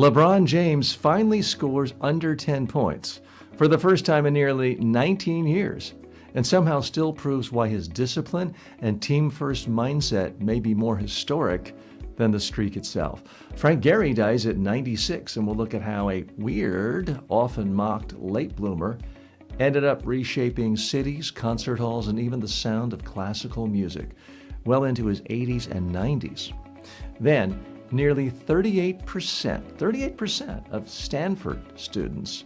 LeBron James finally scores under 10 points for the first time in nearly 19 years, and somehow still proves why his discipline and team-first mindset may be more historic than the streak itself. Frank Gehry dies at 96, and we'll look at how a weird, often mocked late bloomer ended up reshaping cities, concert halls, and even the sound of classical music well into his 80s and 90s. Then, nearly 38% of Stanford students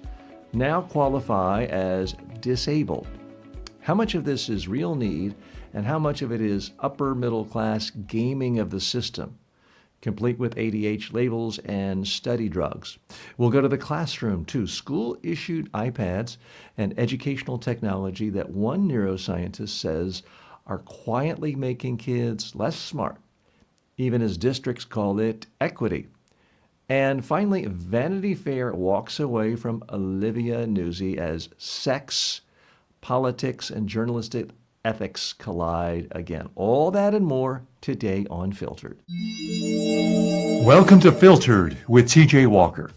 now qualify as disabled. How much of this is real need and how much of it is upper middle class gaming of the system, complete with ADHD labels and study drugs? We'll go to the classroom too. School-issued iPads and educational technology that one neuroscientist says are quietly making kids less smart, even as districts call it equity. And finally, Vanity Fair walks away from Olivia Nuzzi as sex, politics, and journalistic ethics collide again. All that and more today on Filtered. Welcome to Filtered with TJ Walker.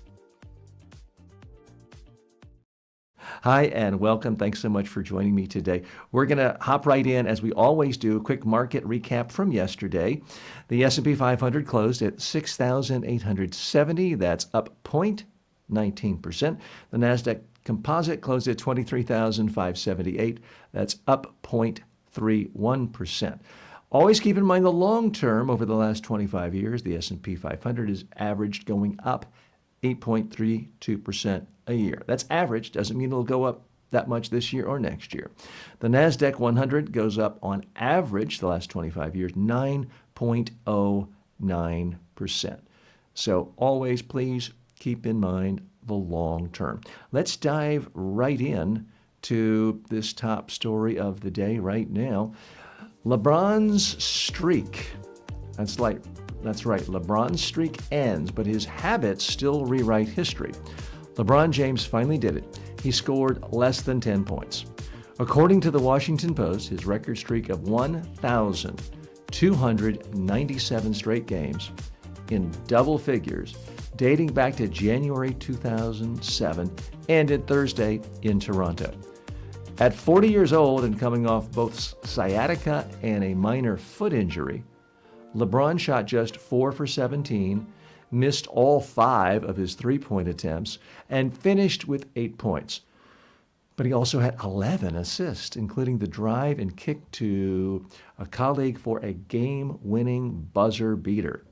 Hi, and welcome. Thanks so much for joining me today. We're going to hop right in, as we always do, a quick market recap from yesterday. The S&P 500 closed at 6,870. That's up 0.19%. The NASDAQ Composite closed at 23,578. That's up 0.31%. Always keep in mind the long term. Over the last 25 years, the S&P 500 is averaged going up 8.32% a year. That's average. Doesn't mean it'll go up that much this year or next year. The NASDAQ 100 goes up on average the last 25 years, 9.09%. So always please keep in mind the long term. Let's dive right in to this top story of the day right now. LeBron's streak. That's right. LeBron's streak ends, but his habits still rewrite history. LeBron James finally did it. He scored less than 10 points. According to the Washington Post, his record streak of 1,297 straight games in double figures, dating back to January 2007, ended Thursday in Toronto. At 40 years old and coming off both sciatica and a minor foot injury, LeBron shot just 4 for 17, missed all 5 of his three-point attempts, and finished with 8 points. But he also had 11 assists, including the drive and kick to a colleague for a game-winning buzzer beater.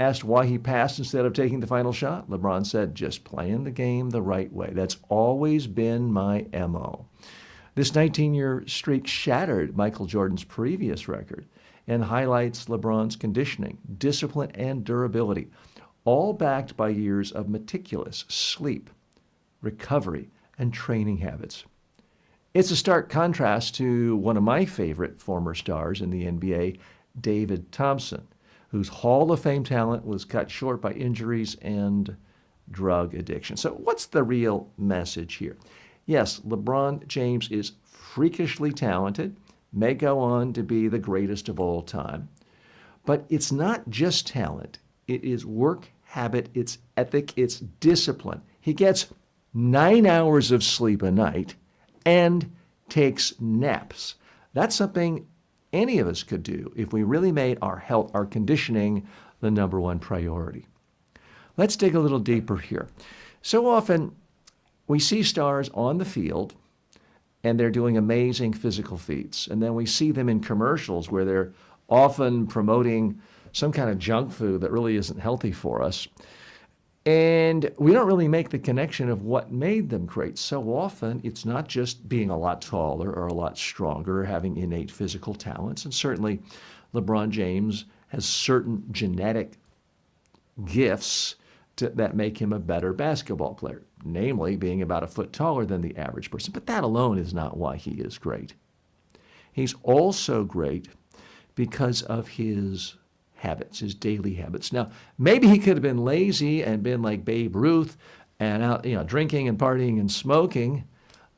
Asked why he passed instead of taking the final shot, LeBron said, "Just playing the game the right way. That's always been my MO." This 19-year streak shattered Michael Jordan's previous record and highlights LeBron's conditioning, discipline, and durability, all backed by years of meticulous sleep, recovery, and training habits. It's a stark contrast to one of my favorite former stars in the NBA, David Thompson, whose Hall of Fame talent was cut short by injuries and drug addiction. So what's the real message here? Yes, LeBron James is freakishly talented, may go on to be the greatest of all time. But it's not just talent. It is work habit, it's ethic, it's discipline. He gets 9 hours of sleep a night and takes naps. That's something any of us could do if we really made our health, our conditioning, the number one priority. Let's dig a little deeper here. So often we see stars on the field and they're doing amazing physical feats. And then we see them in commercials where they're often promoting some kind of junk food that really isn't healthy for us. And we don't really make the connection of what made them great. So often it's not just being a lot taller or a lot stronger or having innate physical talents. And certainly LeBron James has certain genetic gifts that make him a better basketball player, namely being about a foot taller than the average person. But that alone is not why he is great. He's also great because of his habits, his daily habits. Now, maybe he could have been lazy and been like Babe Ruth and out, drinking and partying and smoking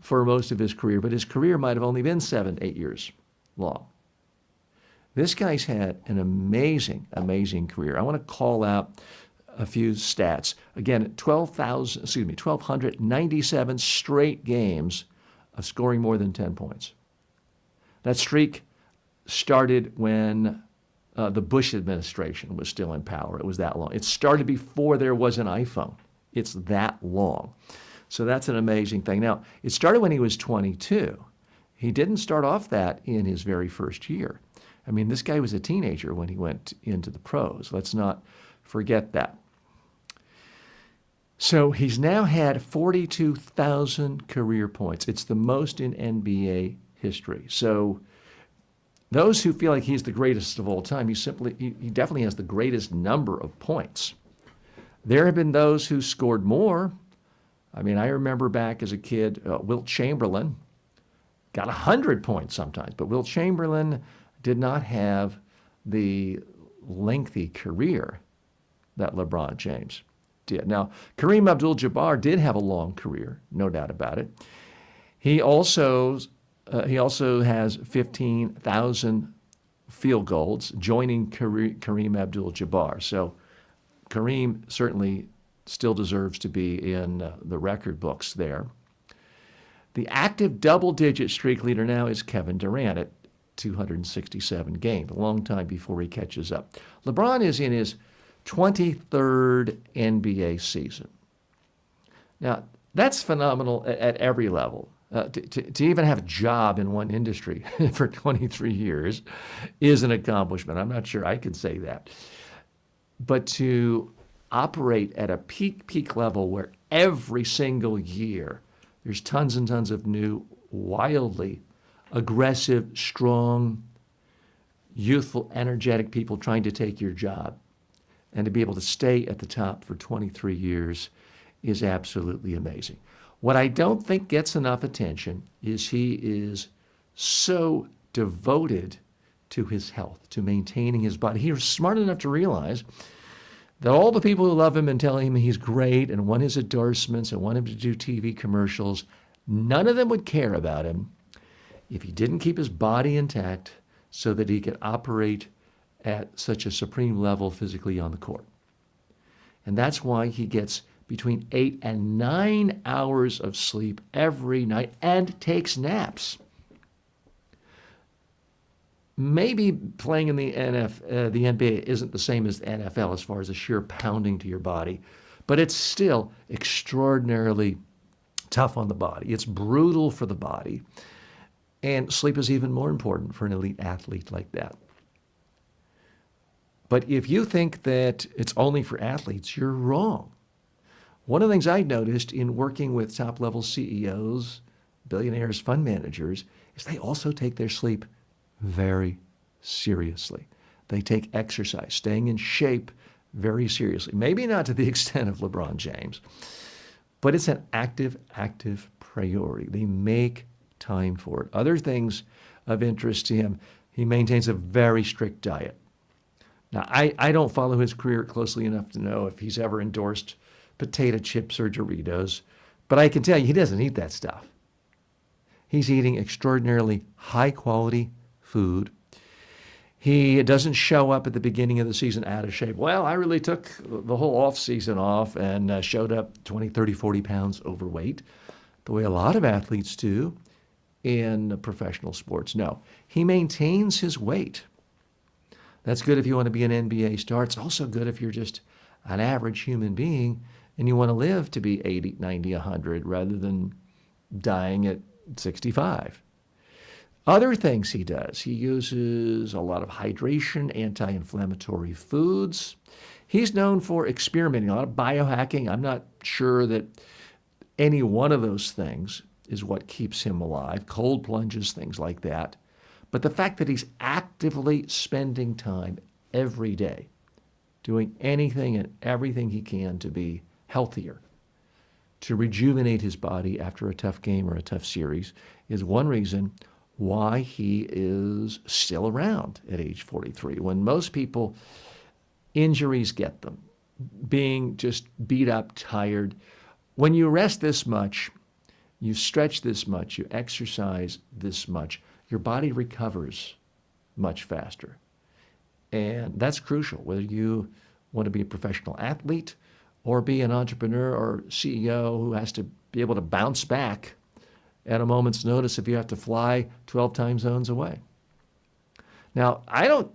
for most of his career, but his career might have only been 7-8 years long. This guy's had an amazing, amazing career. I want to call out a few stats. Again, 1,297 straight games of scoring more than 10 points. That streak started when the Bush administration was still in power. It was that long. It started before there was an iPhone. It's that long. So that's an amazing thing. Now, it started when he was 22. He didn't start off that in his very first year. I mean, this guy was a teenager when he went into the pros. Let's not forget that. So he's now had 42,000 career points. It's the most in NBA history. So those who feel like he's the greatest of all time, he definitely has the greatest number of points. There have been those who scored more. I mean, I remember back as a kid, Wilt Chamberlain got 100 points sometimes, but Wilt Chamberlain did not have the lengthy career that LeBron James did. Now, Kareem Abdul-Jabbar did have a long career, no doubt about it. He also has 15,000 field goals, joining Kareem Abdul-Jabbar. So Kareem certainly still deserves to be in the record books there. The active double-digit streak leader now is Kevin Durant at 267 games, a long time before he catches up. LeBron is in his 23rd NBA season. Now, that's phenomenal at every level. To even have a job in one industry for 23 years is an accomplishment. I'm not sure I can say that. But to operate at a peak level where every single year there's tons and tons of new, wildly aggressive, strong, youthful, energetic people trying to take your job, and to be able to stay at the top for 23 years is absolutely amazing. What I don't think gets enough attention is he is so devoted to his health, to maintaining his body. He was smart enough to realize that all the people who love him and tell him he's great and want his endorsements and want him to do TV commercials, none of them would care about him if he didn't keep his body intact so that he could operate at such a supreme level physically on the court. And that's why he gets between 8 and 9 hours of sleep every night and takes naps. Maybe playing in the NBA isn't the same as the NFL as far as the sheer pounding to your body, but it's still extraordinarily tough on the body. It's brutal for the body, and sleep is even more important for an elite athlete like that. But if you think that it's only for athletes, you're wrong. One of the things I noticed in working with top-level CEOs, billionaires, fund managers, is they also take their sleep very seriously. They take exercise, staying in shape, very seriously. Maybe not to the extent of LeBron James, but it's an active priority. They make time for it. Other things of interest to him, he maintains a very strict diet. Now, I don't follow his career closely enough to know if he's ever endorsed potato chips or Doritos, but I can tell you he doesn't eat that stuff. He's eating extraordinarily high-quality food. He doesn't show up at the beginning of the season out of shape. Well, I really took the whole off season off and showed up 20, 30, 40 pounds overweight, the way a lot of athletes do in professional sports. No, he maintains his weight. That's good if you want to be an NBA star. It's also good if you're just an average human being and you want to live to be 80, 90, 100 rather than dying at 65. Other things he does, he uses a lot of hydration, anti-inflammatory foods. He's known for experimenting, a lot of biohacking. I'm not sure that any one of those things is what keeps him alive, cold plunges, things like that. But the fact that he's actively spending time every day, doing anything and everything he can to be healthier, to rejuvenate his body after a tough game or a tough series, is one reason why he is still around at age 43. When most people, injuries get them, being just beat up, tired. When you rest this much, you stretch this much, you exercise this much, your body recovers much faster. And that's crucial, whether you want to be a professional athlete or be an entrepreneur or CEO who has to be able to bounce back at a moment's notice if you have to fly 12 time zones away. Now, I don't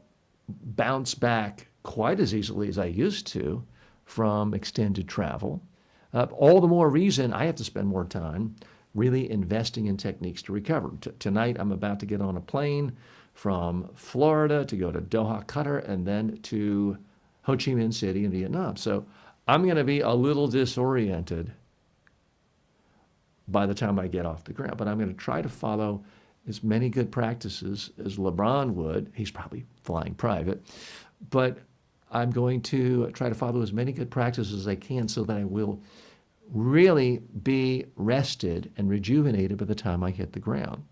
bounce back quite as easily as I used to from extended travel. All the more reason I have to spend more time really investing in techniques to recover. Tonight, I'm about to get on a plane from Florida to go to Doha, Qatar, and then to Ho Chi Minh City in Vietnam. So I'm going to be a little disoriented by the time I get off the ground, but I'm going to try to follow as many good practices as LeBron would. He's probably flying private, but I'm going to try to follow as many good practices as I can so that I will really be rested and rejuvenated by the time I hit the ground.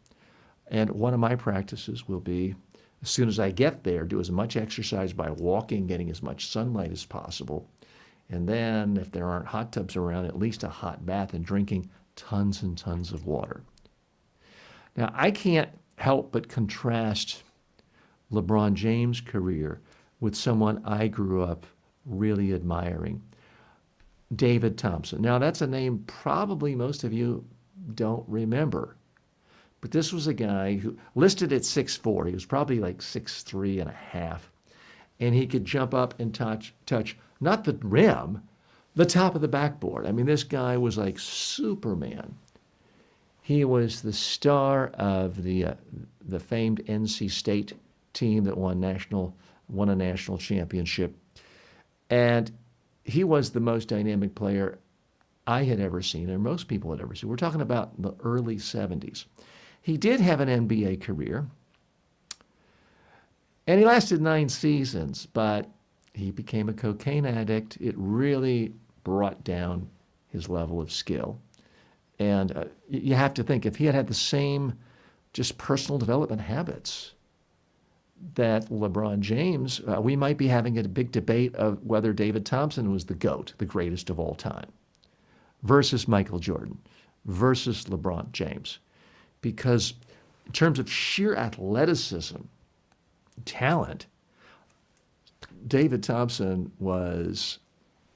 And one of my practices will be, as soon as I get there, do as much exercise by walking, getting as much sunlight as possible. And then, if there aren't hot tubs around, at least a hot bath and drinking tons and tons of water. Now, I can't help but contrast LeBron James' career with someone I grew up really admiring, David Thompson. Now, that's a name probably most of you don't remember. But this was a guy who listed at 6'4". He was probably like 6'3 and a half. And he could jump up and touch not the rim, the top of the backboard. I mean, this guy was like Superman. He was the star of the famed NC State team that won a national championship. And he was the most dynamic player I had ever seen, or most people had ever seen. We're talking about the early 70s. He did have an NBA career, and he lasted 9 seasons, but he became a cocaine addict. It really brought down his level of skill. And you have to think, if he had had the same just personal development habits that LeBron James, we might be having a big debate of whether David Thompson was the GOAT, the greatest of all time, versus Michael Jordan, versus LeBron James. Because in terms of sheer athleticism, talent, David Thompson was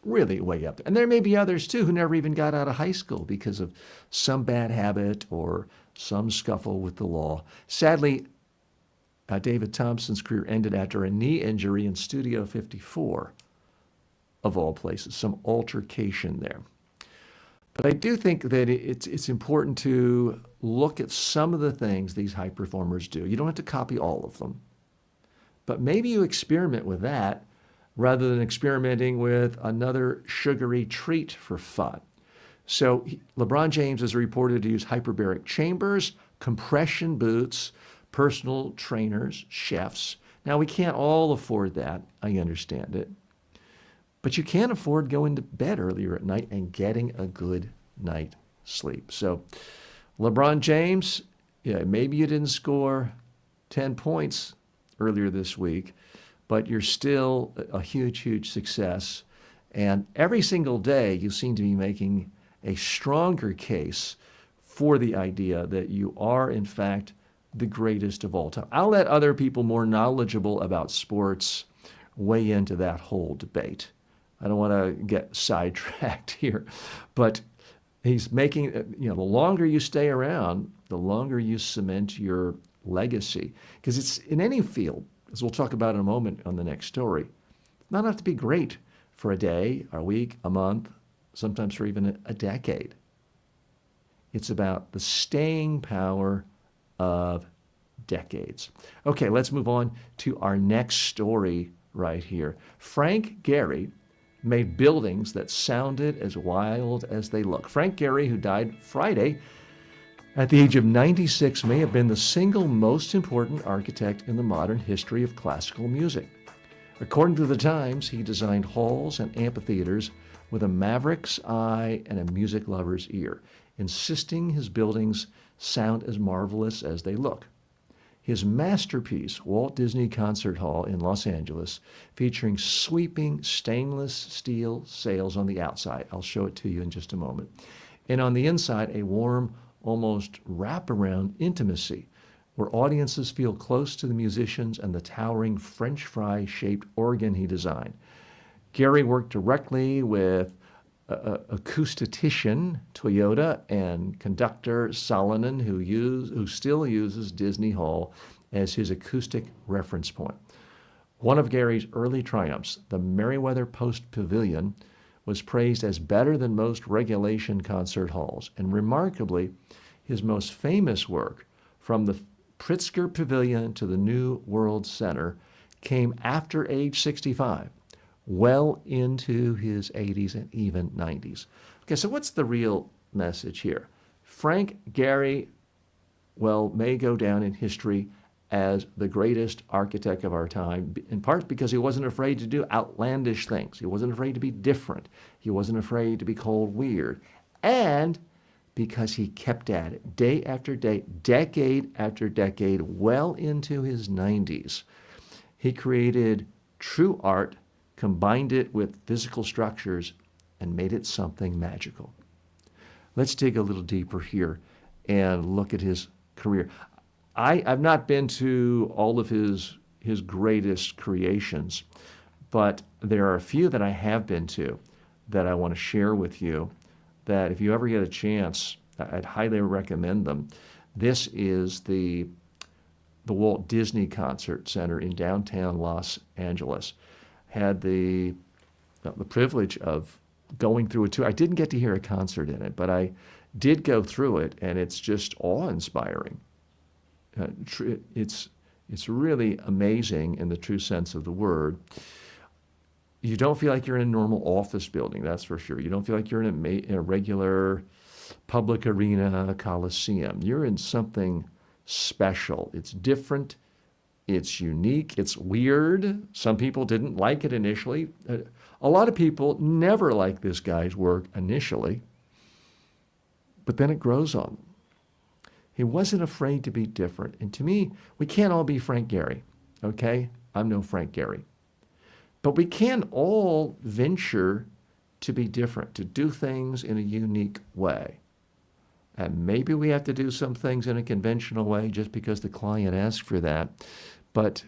really way up there. And there may be others too who never even got out of high school because of some bad habit or some scuffle with the law. Sadly, David Thompson's career ended after a knee injury in Studio 54, of all places, some altercation there. But I do think that it's important to look at some of the things these high performers do. You don't have to copy all of them, but maybe you experiment with that rather than experimenting with another sugary treat for fun. So LeBron James is reported to use hyperbaric chambers, compression boots, personal trainers, chefs. Now, we can't all afford that. I understand it. But you can afford going to bed earlier at night and getting a good night's sleep. So LeBron James, maybe you didn't score 10 points earlier this week, but you're still a huge, huge success. And every single day, you seem to be making a stronger case for the idea that you are, in fact, the greatest of all time. I'll let other people more knowledgeable about sports weigh into that whole debate. I don't want to get sidetracked here, but he's making, the longer you stay around, the longer you cement your legacy. Because it's in any field, as we'll talk about in a moment on the next story, it's not enough to be great for a day, a week, a month, sometimes for even a decade. It's about the staying power of decades. Okay, let's move on to our next story right here. Frank Gehry made buildings that sounded as wild as they look. Frank Gehry, who died Friday at the age of 96, may have been the single most important architect in the modern history of classical music. According to the Times, he designed halls and amphitheaters with a maverick's eye and a music lover's ear, insisting his buildings sound as marvelous as they look. His masterpiece, Walt Disney Concert Hall in Los Angeles, featuring sweeping stainless steel sails on the outside. I'll show it to you in just a moment. And on the inside, a warm, almost wraparound intimacy where audiences feel close to the musicians and the towering French fry-shaped organ he designed. Gehry worked directly with acoustician Toyota and conductor Salonen, who still uses Disney Hall as his acoustic reference point. One of Gehry's early triumphs, the Merriweather Post Pavilion, was praised as better than most regulation concert halls. And remarkably, his most famous work, from the Pritzker Pavilion to the New World Center, came after age 65, well into his 80s and even 90s. Okay, so what's the real message here? Frank Gehry, well, may go down in history as the greatest architect of our time, in part because he wasn't afraid to do outlandish things. He wasn't afraid to be different. He wasn't afraid to be called weird. And because he kept at it day after day, decade after decade, well into his 90s. He created true art, combined it with physical structures, and made it something magical. Let's dig a little deeper here and look at his career. I've not been to all of his greatest creations, but there are a few that I have been to that I want to share with you, that if you ever get a chance, I'd highly recommend them. This is the Walt Disney Concert Center in downtown Los Angeles. Had the privilege of going through it too. I didn't get to hear a concert in it, but I did go through it, and it's just awe-inspiring. It's really amazing in the true sense of the word. You don't feel like you're in a normal office building, that's for sure. You don't feel like you're in a regular public arena, coliseum. You're in something special. It's different. It's unique. It's weird. Some people didn't like it initially. A lot of people never liked this guy's work initially, but then it grows on them. He wasn't afraid to be different. And to me, we can't all be Frank Gehry, okay? I'm no Frank Gehry. But we can all venture to be different, to do things in a unique way. And maybe we have to do some things in a conventional way just because the client asked for that. But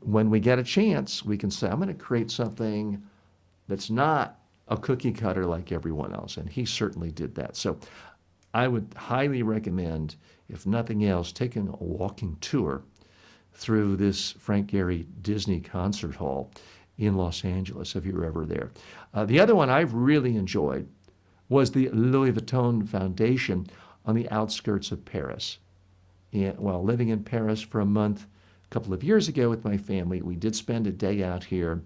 when we get a chance, we can say, I'm going to create something that's not a cookie cutter like everyone else. And he certainly did that. So I would highly recommend, if nothing else, taking a walking tour through this Frank Gehry Disney Concert Hall in Los Angeles, if you're ever there. The other one I've really enjoyed was the Louis Vuitton Foundation on the outskirts of Paris. And while living in Paris for a month a couple of years ago with my family, we did spend a day out here.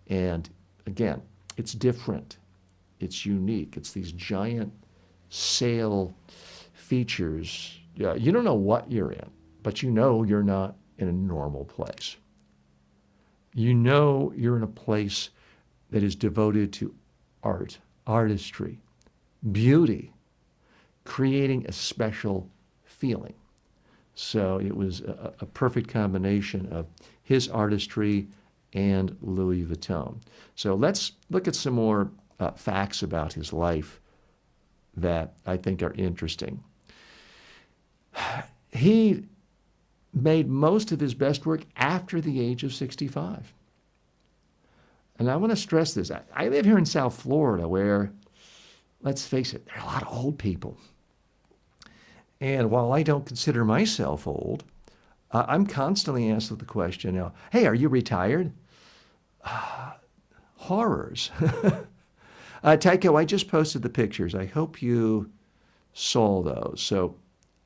And again, it's different. It's unique. It's these giant sail features. Yeah, you don't know what you're in, but you know you're not in a normal place. You know you're in a place that is devoted to art, artistry, beauty, creating a special feeling. So it was a perfect combination of his artistry and Louis Vuitton. So let's look at some more facts about his life that I think are interesting. He made most of his best work after the age of 65. And I want to stress this. I live here in South Florida where, let's face it, there are a lot of old people. And while I don't consider myself old, I'm constantly asked the question, hey, are you retired? Horrors. Tycho, I just posted the pictures. I hope you saw those. So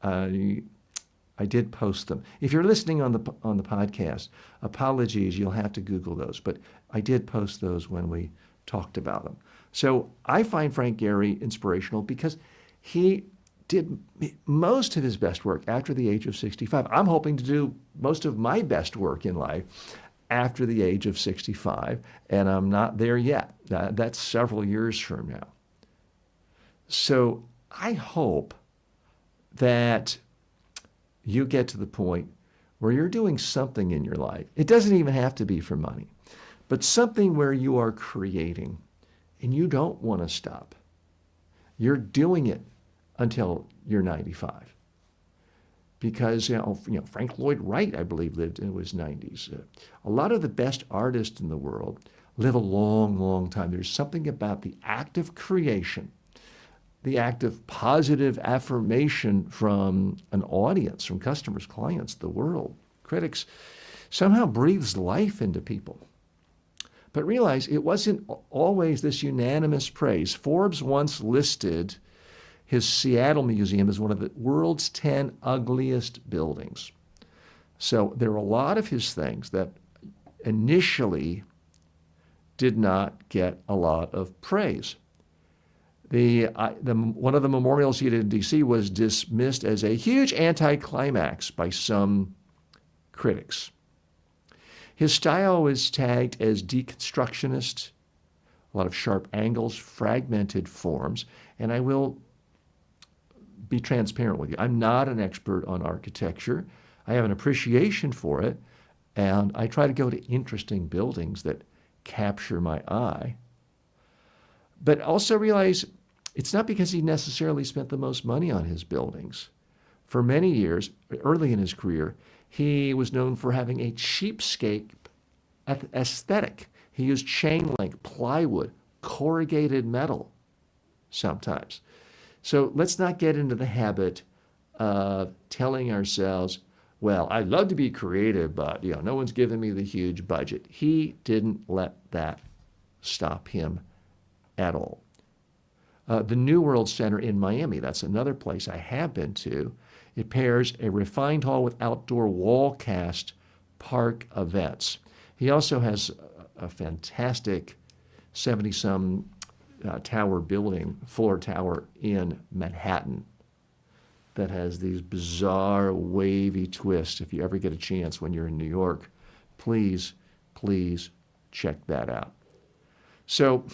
I did post them. If you're listening on the podcast, apologies, you'll have to Google those. But I did post those when we talked about them. So I find Frank Gehry inspirational because he did most of his best work after the age of 65. I'm hoping to do most of my best work in life after the age of 65, and I'm not there yet. That's several years from now. So I hope that you get to the point where you're doing something in your life. It doesn't even have to be for money, but something where you are creating and you don't want to stop. You're doing it until you're 95. Because Frank Lloyd Wright, I believe, lived in his 90s. A lot of the best artists in the world live a long, long time. There's something about the act of creation, the act of positive affirmation from an audience, from customers, clients, the world, critics, somehow breathes life into people. But realize it wasn't always this unanimous praise. Forbes once listed his Seattle museum as one of the world's 10 ugliest buildings. So there are a lot of his things that initially did not get a lot of praise. One of the memorials he did in D.C. was dismissed as a huge anticlimax by some critics. His style was tagged as deconstructionist, a lot of sharp angles, fragmented forms, and I will be transparent with you. I'm not an expert on architecture. I have an appreciation for it, and I try to go to interesting buildings that capture my eye. But also realize it's not because he necessarily spent the most money on his buildings. For many years, early in his career, he was known for having a cheapskate aesthetic. He used chain link, plywood, corrugated metal sometimes. So let's not get into the habit of telling ourselves, well, I'd love to be creative, but no one's giving me the huge budget. He didn't let that stop him at all. The New World Center in Miami, that's another place I have been to. It pairs a refined hall with outdoor wall-cast park events. He also has a fantastic 70-some tower building, floor tower in Manhattan that has these bizarre wavy twists. If you ever get a chance when you're in New York, please, please check that out. So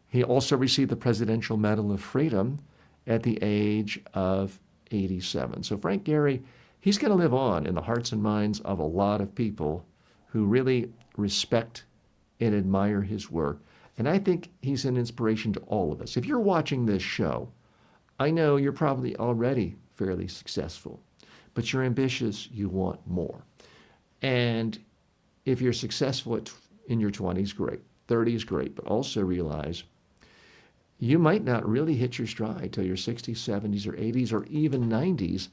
he also received the Presidential Medal of Freedom at the age of 87. So Frank Gehry, he's going to live on in the hearts and minds of a lot of people who really respect and admire his work. And I think he's an inspiration to all of us. If you're watching this show, I know you're probably already fairly successful, but you're ambitious, you want more. And if you're successful in your 20s, great. 30s, great. But also realize you might not really hit your stride till your 60s, 70s, or 80s, or even 90s,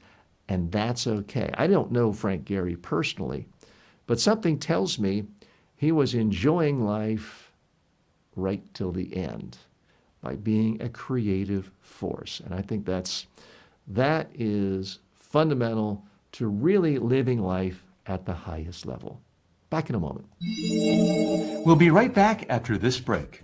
and that's okay. I don't know Frank Gehry personally, but something tells me he was enjoying life right till the end by being a creative force. And I think that is fundamental to really living life at the highest level. Back in a moment. We'll be right back after this break.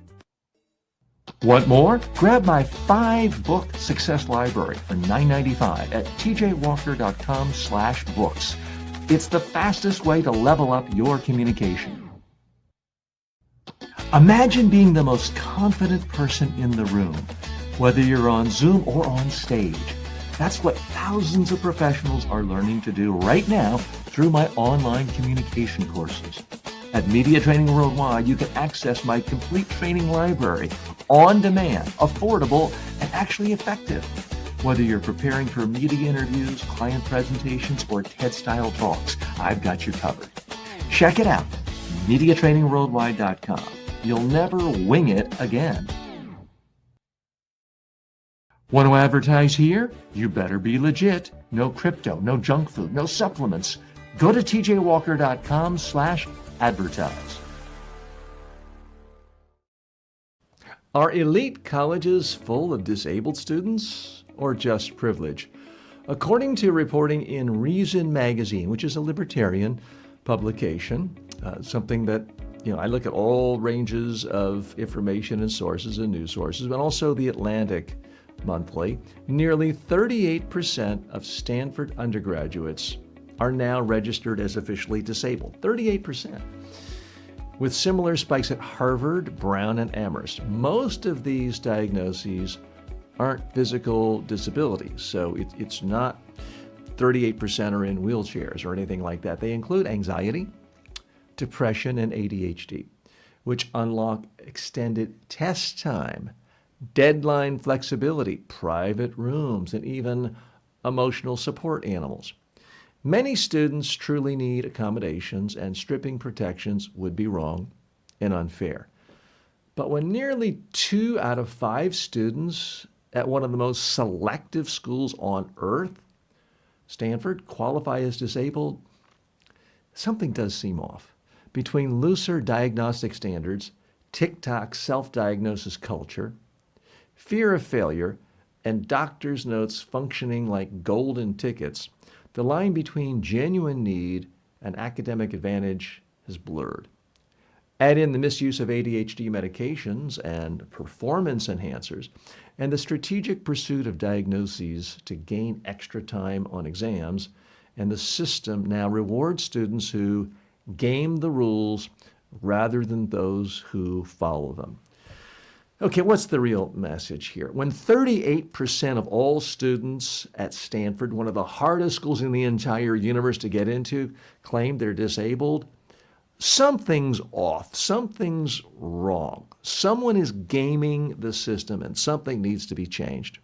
Want more? Grab my 5-book success library for $9.95 at tjwalker.com/books. It's the fastest way to level up your communication. Imagine being the most confident person in the room, whether you're on Zoom or on stage. That's what thousands of professionals are learning to do right now through my online communication courses. At Media Training Worldwide, you can access my complete training library on demand, affordable, and actually effective. Whether you're preparing for media interviews, client presentations, or TED-style talks, I've got you covered. Check it out, MediaTrainingWorldwide.com. You'll never wing it again. Want to advertise here? You better be legit. No crypto, no junk food, no supplements. Go to tjwalker.com/advertise. Are elite colleges full of disabled students or just privilege? According to reporting in Reason magazine, which is a libertarian publication, something that I look at all ranges of information and sources and news sources, but also the Atlantic Monthly, nearly 38% of Stanford undergraduates are now registered as officially disabled. 38%. With similar spikes at Harvard, Brown, and Amherst. Most of these diagnoses aren't physical disabilities, so it's not 38% are in wheelchairs or anything like that. They include anxiety, depression, and ADHD, which unlock extended test time, deadline flexibility, private rooms, and even emotional support animals. Many students truly need accommodations, and stripping protections would be wrong and unfair. But when nearly 2 out of 5 students at one of the most selective schools on earth, Stanford, qualify as disabled, something does seem off. Between looser diagnostic standards, TikTok self-diagnosis culture, fear of failure, and doctor's notes functioning like golden tickets, the line between genuine need and academic advantage has blurred. Add in the misuse of ADHD medications and performance enhancers, and the strategic pursuit of diagnoses to gain extra time on exams, and the system now rewards students who game the rules rather than those who follow them. Okay, what's the real message here? When 38% of all students at Stanford, one of the hardest schools in the entire universe to get into, claim they're disabled, something's off, something's wrong. Someone is gaming the system and something needs to be changed.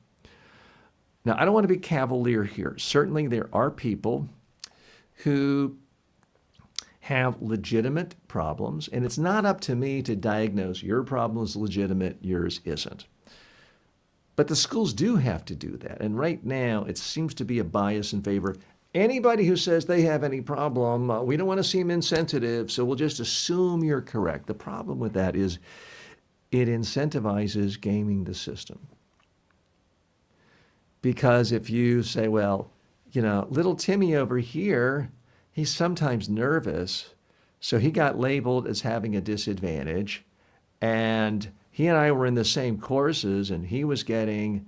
Now, I don't want to be cavalier here. Certainly there are people who have legitimate problems, and it's not up to me to diagnose your problem is legitimate, yours isn't. But the schools do have to do that. And right now, it seems to be a bias in favor. Anybody who says they have any problem, we don't want to seem insensitive, so we'll just assume you're correct. The problem with that is it incentivizes gaming the system. Because if you say, well, little Timmy over here, he's sometimes nervous, so he got labeled as having a disadvantage, and he and I were in the same courses, and he was getting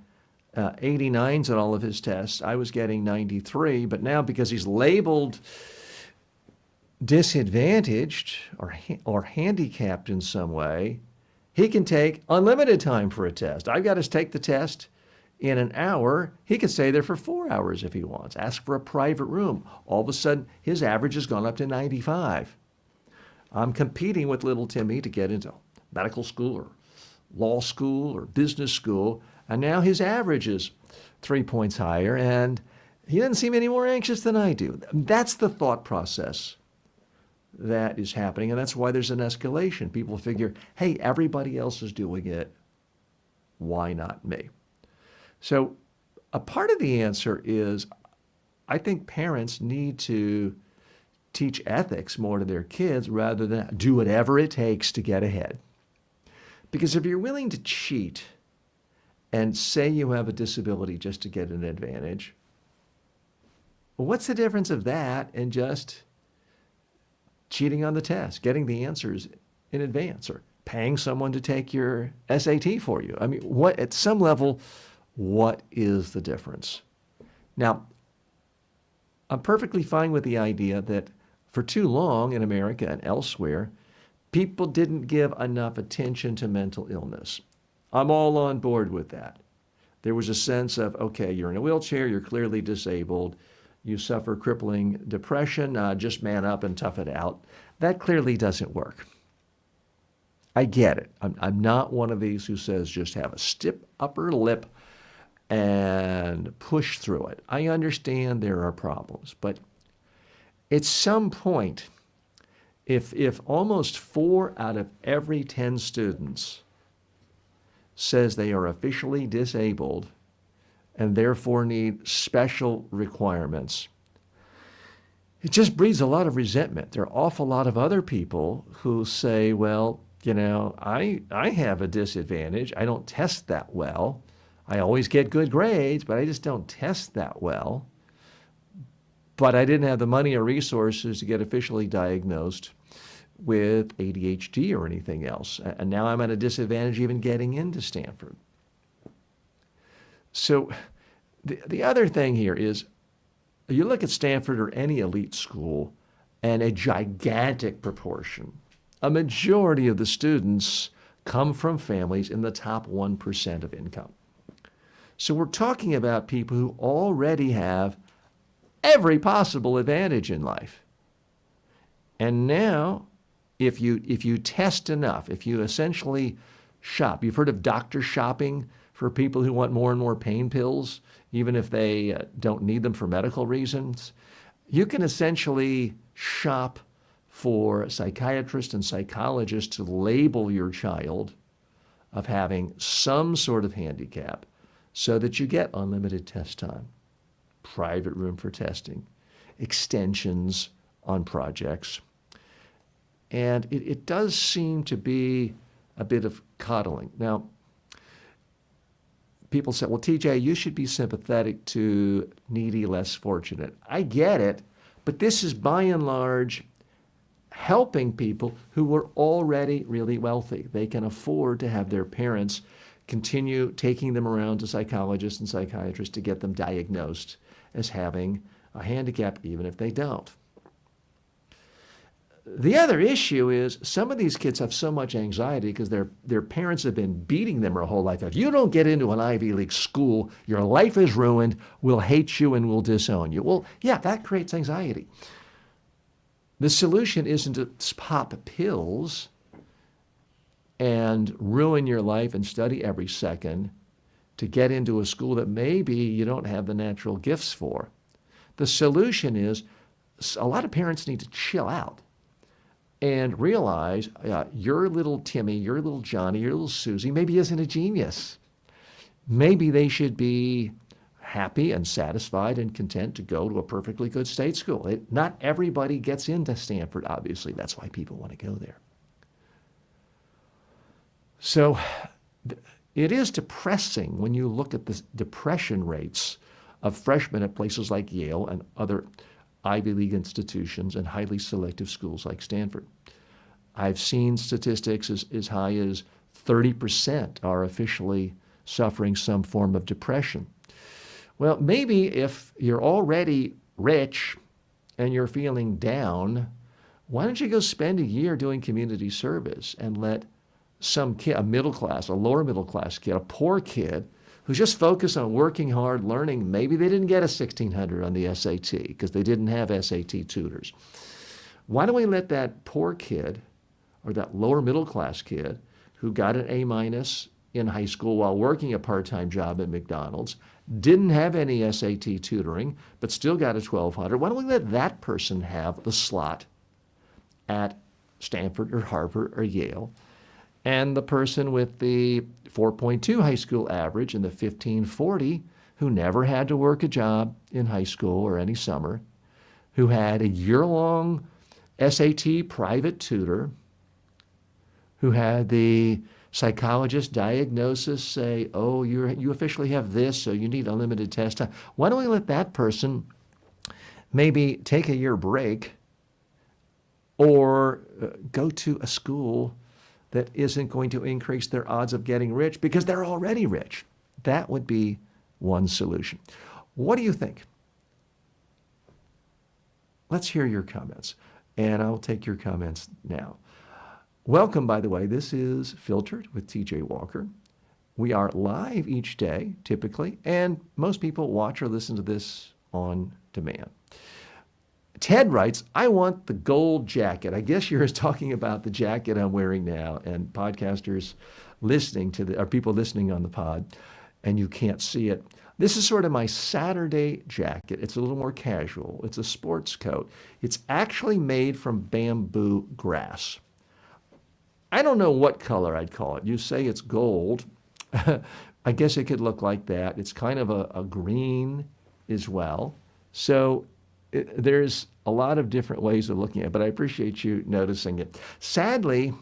89s on all of his tests. I was getting 93, but now because he's labeled disadvantaged or handicapped in some way, he can take unlimited time for a test. I've got to take the test in an hour. He could stay there for 4 hours if he wants, ask for a private room. All of a sudden, his average has gone up to 95. I'm competing with little Timmy to get into medical school or law school or business school, and now his average is 3 points higher, and he doesn't seem any more anxious than I do. That's the thought process that is happening, and that's why there's an escalation. People figure, hey, everybody else is doing it. Why not me? So a part of the answer is I think parents need to teach ethics more to their kids rather than do whatever it takes to get ahead. Because if you're willing to cheat and say you have a disability just to get an advantage, well, what's the difference of that and just cheating on the test, getting the answers in advance, or paying someone to take your SAT for you? I mean, at some level, what is the difference? Now, I'm perfectly fine with the idea that for too long in America and elsewhere, people didn't give enough attention to mental illness. I'm all on board with that. There was a sense of, okay, you're in a wheelchair, you're clearly disabled, you suffer crippling depression, just man up and tough it out. That clearly doesn't work. I get it. I'm not one of these who says just have a stiff upper lip and push through it. I understand there are problems, but at some point, if almost 4 out of every 10 students says they are officially disabled and therefore need special requirements, it just breeds a lot of resentment. There are an awful lot of other people who say, well, I have a disadvantage. I don't test that well. I always get good grades, but I just don't test that well. But I didn't have the money or resources to get officially diagnosed with ADHD or anything else. And now I'm at a disadvantage even getting into Stanford. So the other thing here is, you look at Stanford or any elite school, and a gigantic proportion, a majority of the students come from families in the top 1% of income. So we're talking about people who already have every possible advantage in life. And now, if you test enough, if you essentially shop, you've heard of doctor shopping for people who want more and more pain pills, even if they don't need them for medical reasons. You can essentially shop for psychiatrists and psychologists to label your child of having some sort of handicap so that you get unlimited test time, private room for testing, extensions on projects. And it does seem to be a bit of coddling. Now, people say, well, TJ, you should be sympathetic to needy, less fortunate. I get it, but this is by and large helping people who were already really wealthy. They can afford to have their parents continue taking them around to psychologists and psychiatrists to get them diagnosed as having a handicap, even if they don't. The other issue is some of these kids have so much anxiety because their parents have been beating them their whole life. If you don't get into an Ivy League school, your life is ruined, we'll hate you and we'll disown you. Well, yeah, that creates anxiety. The solution isn't to pop pills and ruin your life and study every second to get into a school that maybe you don't have the natural gifts for. The solution is a lot of parents need to chill out and realize your little Timmy, your little Johnny, your little Susie maybe isn't a genius. Maybe they should be happy and satisfied and content to go to a perfectly good state school. Not everybody gets into Stanford, obviously. That's why people want to go there. So it is depressing when you look at the depression rates of freshmen at places like Yale and other Ivy League institutions and highly selective schools like Stanford. I've seen statistics as high as 30% are officially suffering some form of depression. Well, maybe if you're already rich and you're feeling down, why don't you go spend a year doing community service and let some kid, a middle class, a lower middle class kid, a poor kid who's just focused on working hard, learning, maybe they didn't get a 1600 on the SAT because they didn't have SAT tutors. Why don't we let that poor kid or that lower middle class kid who got an A- in high school while working a part-time job at McDonald's, didn't have any SAT tutoring, but still got a 1200. Why don't we let that person have the slot at Stanford or Harvard or Yale? And the person with the 4.2 high school average and the 1540 who never had to work a job in high school or any summer, who had a year-long SAT private tutor, who had the psychologist diagnosis say, oh, you officially have this, so you need unlimited test time. Why don't we let that person maybe take a year break or go to a school that isn't going to increase their odds of getting rich because they're already rich? That would be one solution. What do you think? Let's hear your comments, and I'll take your comments now. Welcome, by the way. This is Filtered with TJ Walker. We are live each day, typically, and most people watch or listen to this on demand. Ted writes, I want the gold jacket. I guess you're talking about the jacket I'm wearing now, and podcasters listening to or people listening on the pod, and you can't see it. This is sort of my Saturday jacket. It's a little more casual. It's a sports coat. It's actually made from bamboo grass. I don't know what color I'd call it. You say it's gold. I guess it could look like that. It's kind of a green as well. So there's a lot of different ways of looking at it, but I appreciate you noticing it. Sadly,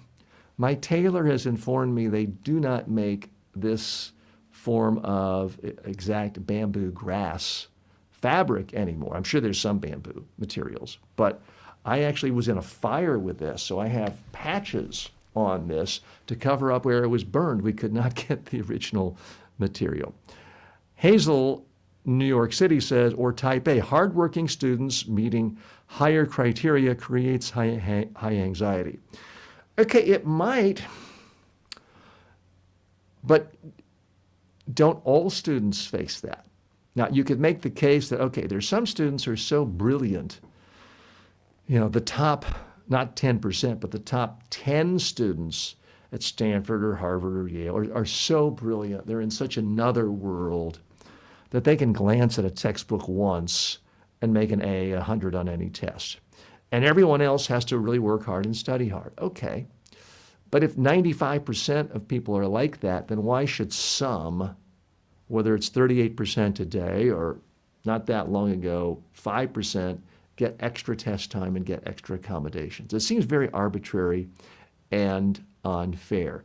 my tailor has informed me they do not make this form of exact bamboo grass fabric anymore. I'm sure there's some bamboo materials, but I actually was in a fire with this, so I have patches on this to cover up where it was burned. We could not get the original material. Hazel, New York City says, or type A, hardworking students meeting higher criteria creates high anxiety. Okay, it might, but don't all students face that? Now, you could make the case that, okay, there's some students who are so brilliant, the top, not 10%, but the top 10 students at Stanford or Harvard or Yale are so brilliant. They're in such another world that they can glance at a textbook once and make an A, 100 on any test. and everyone else has to really work hard and study hard. Okay. But if 95% of people are like that, then why should some, whether it's 38% today or not that long ago, 5%, get extra test time and get extra accommodations? It seems very arbitrary and unfair.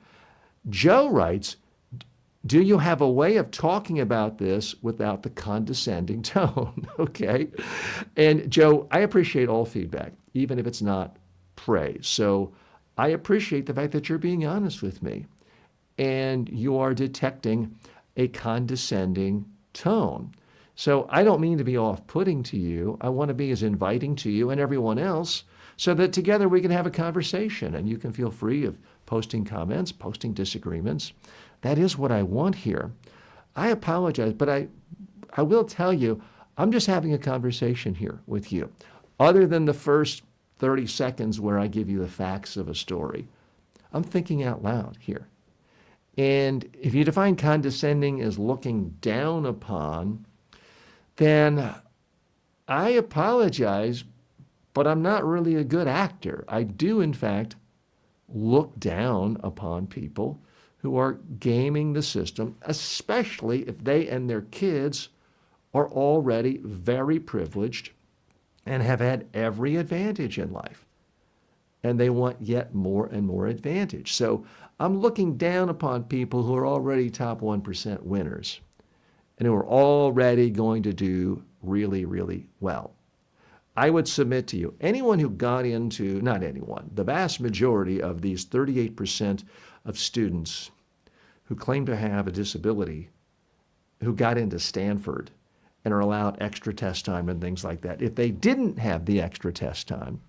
Joe writes, do you have a way of talking about this without the condescending tone? Okay. And Joe, I appreciate all feedback, even if it's not praise. So I appreciate the fact that you're being honest with me and you are detecting a condescending tone. So I don't mean to be off-putting to you. I want to be as inviting to you and everyone else so that together we can have a conversation and you can feel free of posting comments, posting disagreements. That is what I want here. I apologize, but I will tell you, I'm just having a conversation here with you. Other than the first 30 seconds where I give you the facts of a story, I'm thinking out loud here. And if you define condescending as looking down upon, then I apologize, but I'm not really a good actor. I do, in fact, look down upon people who are gaming the system, especially if they and their kids are already very privileged and have had every advantage in life. And they want yet more and more advantage. So I'm looking down upon people who are already top 1% winners and who are already going to do really, really well. I would submit to you, anyone who got into, not anyone, the vast majority of these 38% of students who claim to have a disability, who got into Stanford and are allowed extra test time and things like that, if they didn't have the extra test time,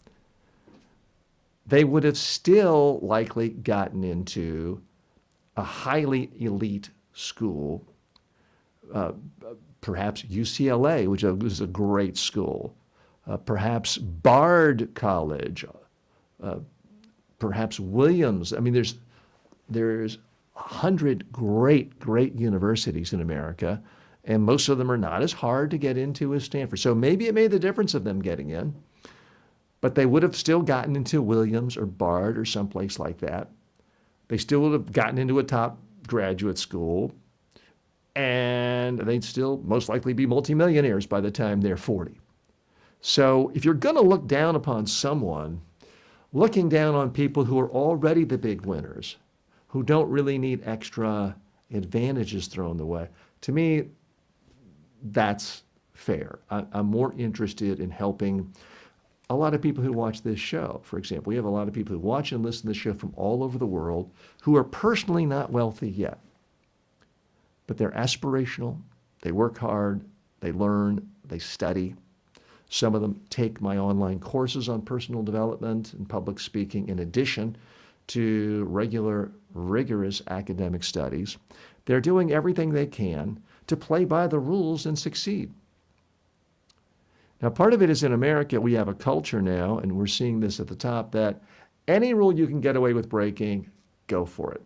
they would have still likely gotten into a highly elite school, perhaps UCLA, which is a great school, perhaps Bard College, perhaps Williams. I mean, there's 100 great universities in America, and most of them are not as hard to get into as Stanford. So maybe it made the difference of them getting in, but they would have still gotten into Williams or Bard or someplace like that. They still would have gotten into a top graduate school, and they'd still most likely be multimillionaires by the time they're 40. So if you're going to look down upon someone, looking down on people who are already the big winners, who don't really need extra advantages thrown their way, to me, that's fair. I'm more interested in helping a lot of people who watch this show. For example, we have a lot of people who watch and listen to this show from all over the world who are personally not wealthy yet, but they're aspirational, they work hard, they learn, they study. Some of them take my online courses on personal development and public speaking in addition to regular, rigorous academic studies. They're doing everything they can to play by the rules and succeed. Now, part of it is in America, we have a culture now, and we're seeing this at the top, that any rule you can get away with breaking, go for it.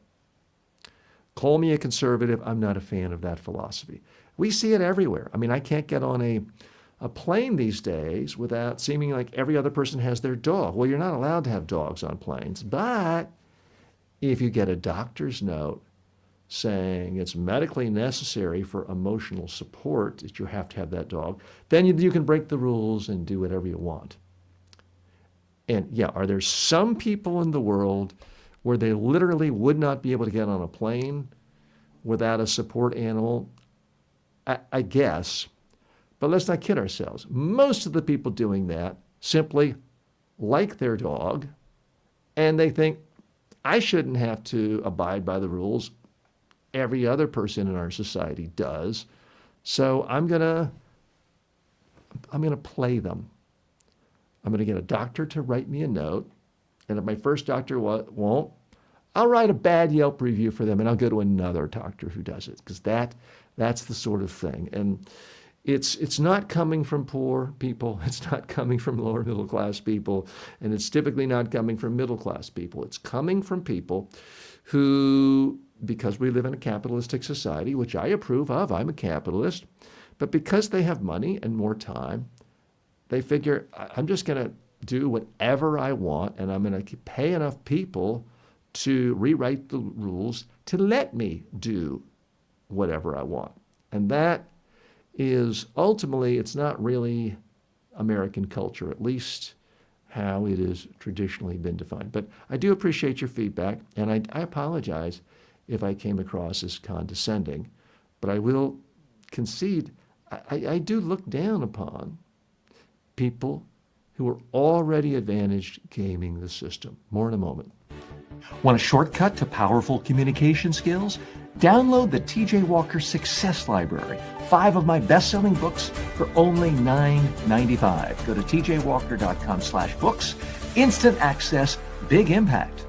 Call me a conservative. I'm not a fan of that philosophy. We see it everywhere. I mean, I can't get on a plane these days without seeming like every other person has their dog. Well, you're not allowed to have dogs on planes, but if you get a doctor's note saying it's medically necessary for emotional support that you have to have that dog, then you can break the rules and do whatever you want. And yeah, are there some people in the world where they literally would not be able to get on a plane without a support animal? I guess. But let's not kid ourselves. Most of the people doing that simply like their dog, and they think, I shouldn't have to abide by the rules. Every other person in our society does. So I'm gonna play them. I'm gonna get a doctor to write me a note, and if my first doctor won't, I'll write a bad Yelp review for them, and I'll go to another doctor who does it, because that's the sort of thing. And it's not coming from poor people. It's not coming from lower middle class people. And it's typically not coming from middle class people. It's coming from people who, because we live in a capitalistic society, which I approve of, I'm a capitalist, but because they have money and more time, they figure, I'm just going to do whatever I want, and I'm going to pay enough people to rewrite the rules to let me do whatever I want. And that is ultimately, it's not really American culture, at least how it has traditionally been defined. But I do appreciate your feedback, and I apologize if I came across as condescending, but I will concede I do look down upon people who are already advantaged gaming the system. More in a moment. Want a shortcut to powerful communication skills? Download the TJ Walker Success Library. 5 of my best-selling books for only $9.95. Go to tjwalker.com/books. Instant access, big impact.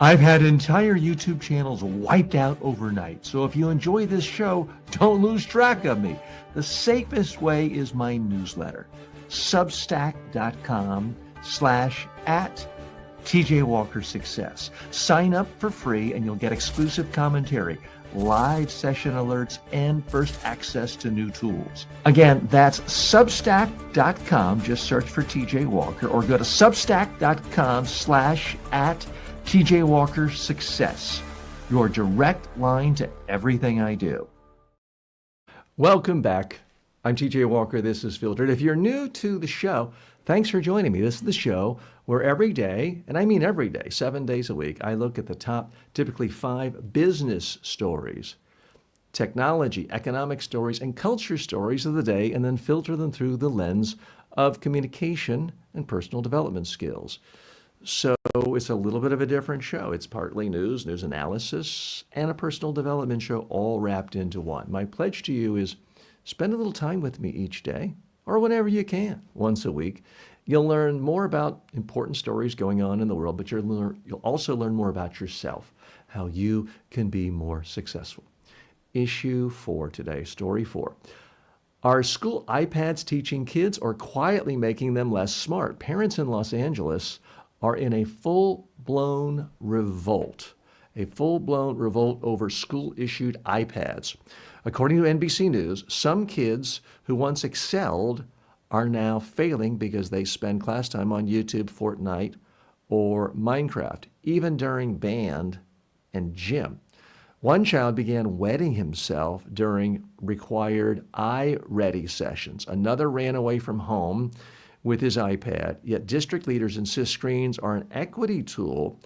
I've had entire YouTube channels wiped out overnight, so if you enjoy this show, don't lose track of me. The safest way is my newsletter, substack.com/@TJWalkerSuccess. Sign up for free and you'll get exclusive commentary, live session alerts, and first access to new tools. Again, that's substack.com. Just search for TJ Walker or go to substack.com/@TJWalkerSuccess. Your direct line to everything I do. Welcome back. I'm TJ Walker. This is Filtered. If you're new to the show, thanks for joining me. This is the show where every day, and I mean every day, 7 days a week, I look at the top, typically 5 business stories, technology, economic stories, and culture stories of the day, and then filter them through the lens of communication and personal development skills. So it's a little bit of a different show. It's partly news analysis, and a personal development show all wrapped into one. My pledge to you is spend a little time with me each day, or whenever you can, once a week. You'll learn more about important stories going on in the world, but you'll also learn more about yourself, how you can be more successful. Issue 4 today, story 4. Are school iPads teaching kids or quietly making them less smart? Parents in Los Angeles are in a full-blown revolt over school-issued iPads. According to NBC News, some kids who once excelled are now failing because they spend class time on YouTube, Fortnite, or Minecraft, even during band and gym. One child began wetting himself during required iReady sessions. Another ran away from home with his iPad, yet district leaders insist screens are an equity tool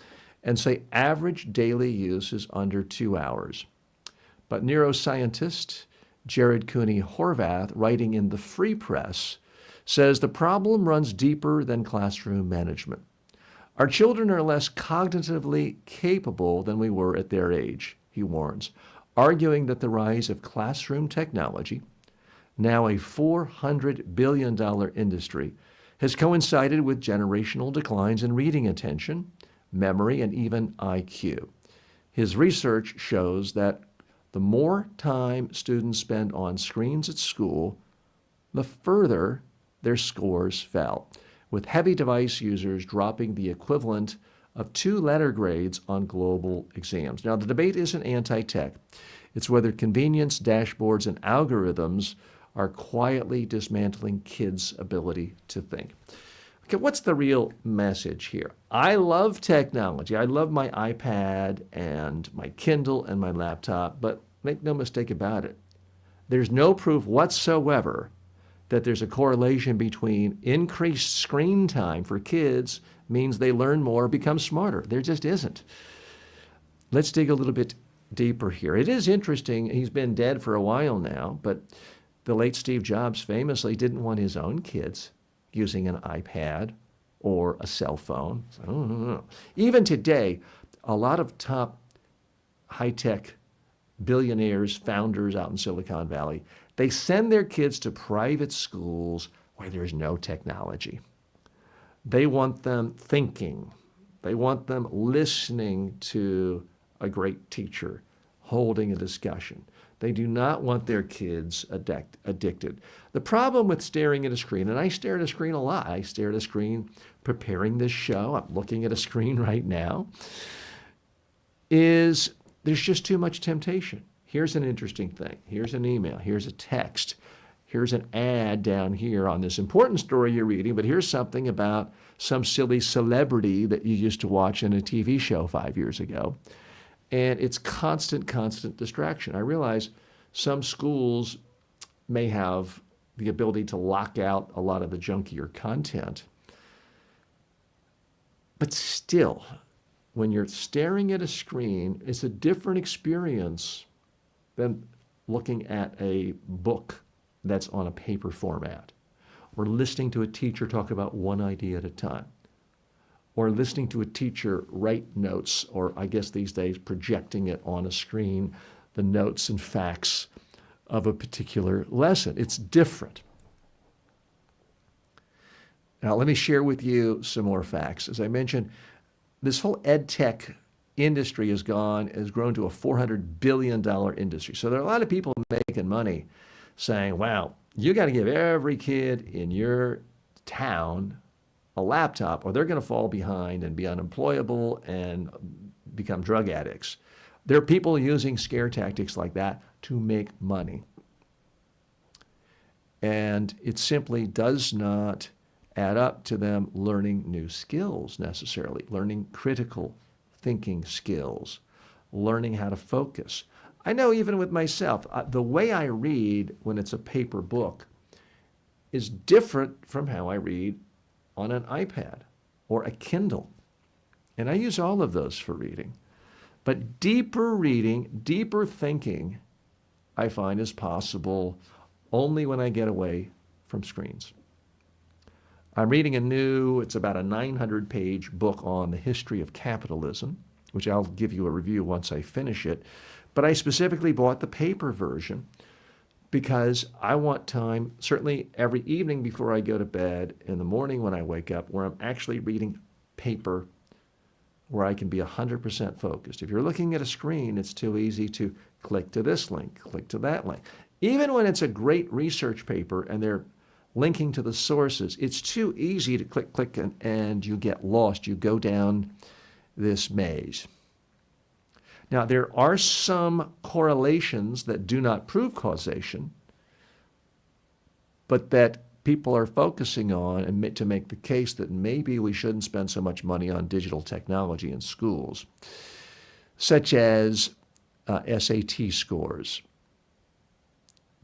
and say average daily use is under 2 hours. But neuroscientist Jared Cooney Horvath, writing in the Free Press, says the problem runs deeper than classroom management. Our children are less cognitively capable than we were at their age, he warns, arguing that the rise of classroom technology, now a $400 billion industry, has coincided with generational declines in reading attention, memory, and even IQ. His research shows that the more time students spend on screens at school, the further their scores fell, with heavy device users dropping the equivalent of 2 letter grades on global exams. Now, the debate isn't anti-tech. It's whether convenience, dashboards, and algorithms are quietly dismantling kids' ability to think. Okay, what's the real message here? I love technology. I love my iPad and my Kindle and my laptop, but make no mistake about it. There's no proof whatsoever that there's a correlation between increased screen time for kids means they learn more, become smarter. There just isn't. Let's dig a little bit deeper here. It is interesting. He's been dead for a while now, but the late Steve Jobs famously didn't want his own kids using an iPad or a cell phone. So, even today, a lot of top high-tech billionaires, founders out in Silicon Valley, they send their kids to private schools where there's no technology. They want them thinking. They want them listening to a great teacher, holding a discussion. They do not want their kids addicted. The problem with staring at a screen, and I stare at a screen a lot. I stare at a screen preparing this show. I'm looking at a screen right now, is there's just too much temptation. Here's an interesting thing. Here's an email. Here's a text. here's an ad down here on this important story you're reading, but here's something about some silly celebrity that you used to watch in a TV show 5 years ago. And it's constant distraction. I realize some schools may have the ability to lock out a lot of the junkier content. But still, when you're staring at a screen, it's a different experience than looking at a book that's on a paper format, or listening to a teacher talk about one idea at a time, or listening to a teacher write notes, or I guess these days projecting it on a screen, the notes and facts of a particular lesson. It's different. Now, let me share with you some more facts. As I mentioned, this whole ed tech industry has grown to a $400 billion industry. So there are a lot of people making money saying, wow, you got to give every kid in your town a laptop or they're going to fall behind and be unemployable and become drug addicts. There are people using scare tactics like that to make money. And it simply does not add up to them learning new skills necessarily, learning critical thinking skills, learning how to focus. I know even with myself, the way I read when it's a paper book is different from how I read on an iPad or a Kindle. And I use all of those for reading. But deeper reading, deeper thinking, I find is possible only when I get away from screens. I'm reading it's about a 900-page book on the history of capitalism, which I'll give you a review once I finish it. But I specifically bought the paper version because I want time, certainly every evening before I go to bed, in the morning when I wake up, where I'm actually reading paper, where I can be 100% focused. If you're looking at a screen, it's too easy to click to this link, click to that link. Even when it's a great research paper and they're linking to the sources, it's too easy to click, and you get lost. You go down this maze. Now, there are some correlations that do not prove causation, but that people are focusing on and to make the case that maybe we shouldn't spend so much money on digital technology in schools, such as SAT scores.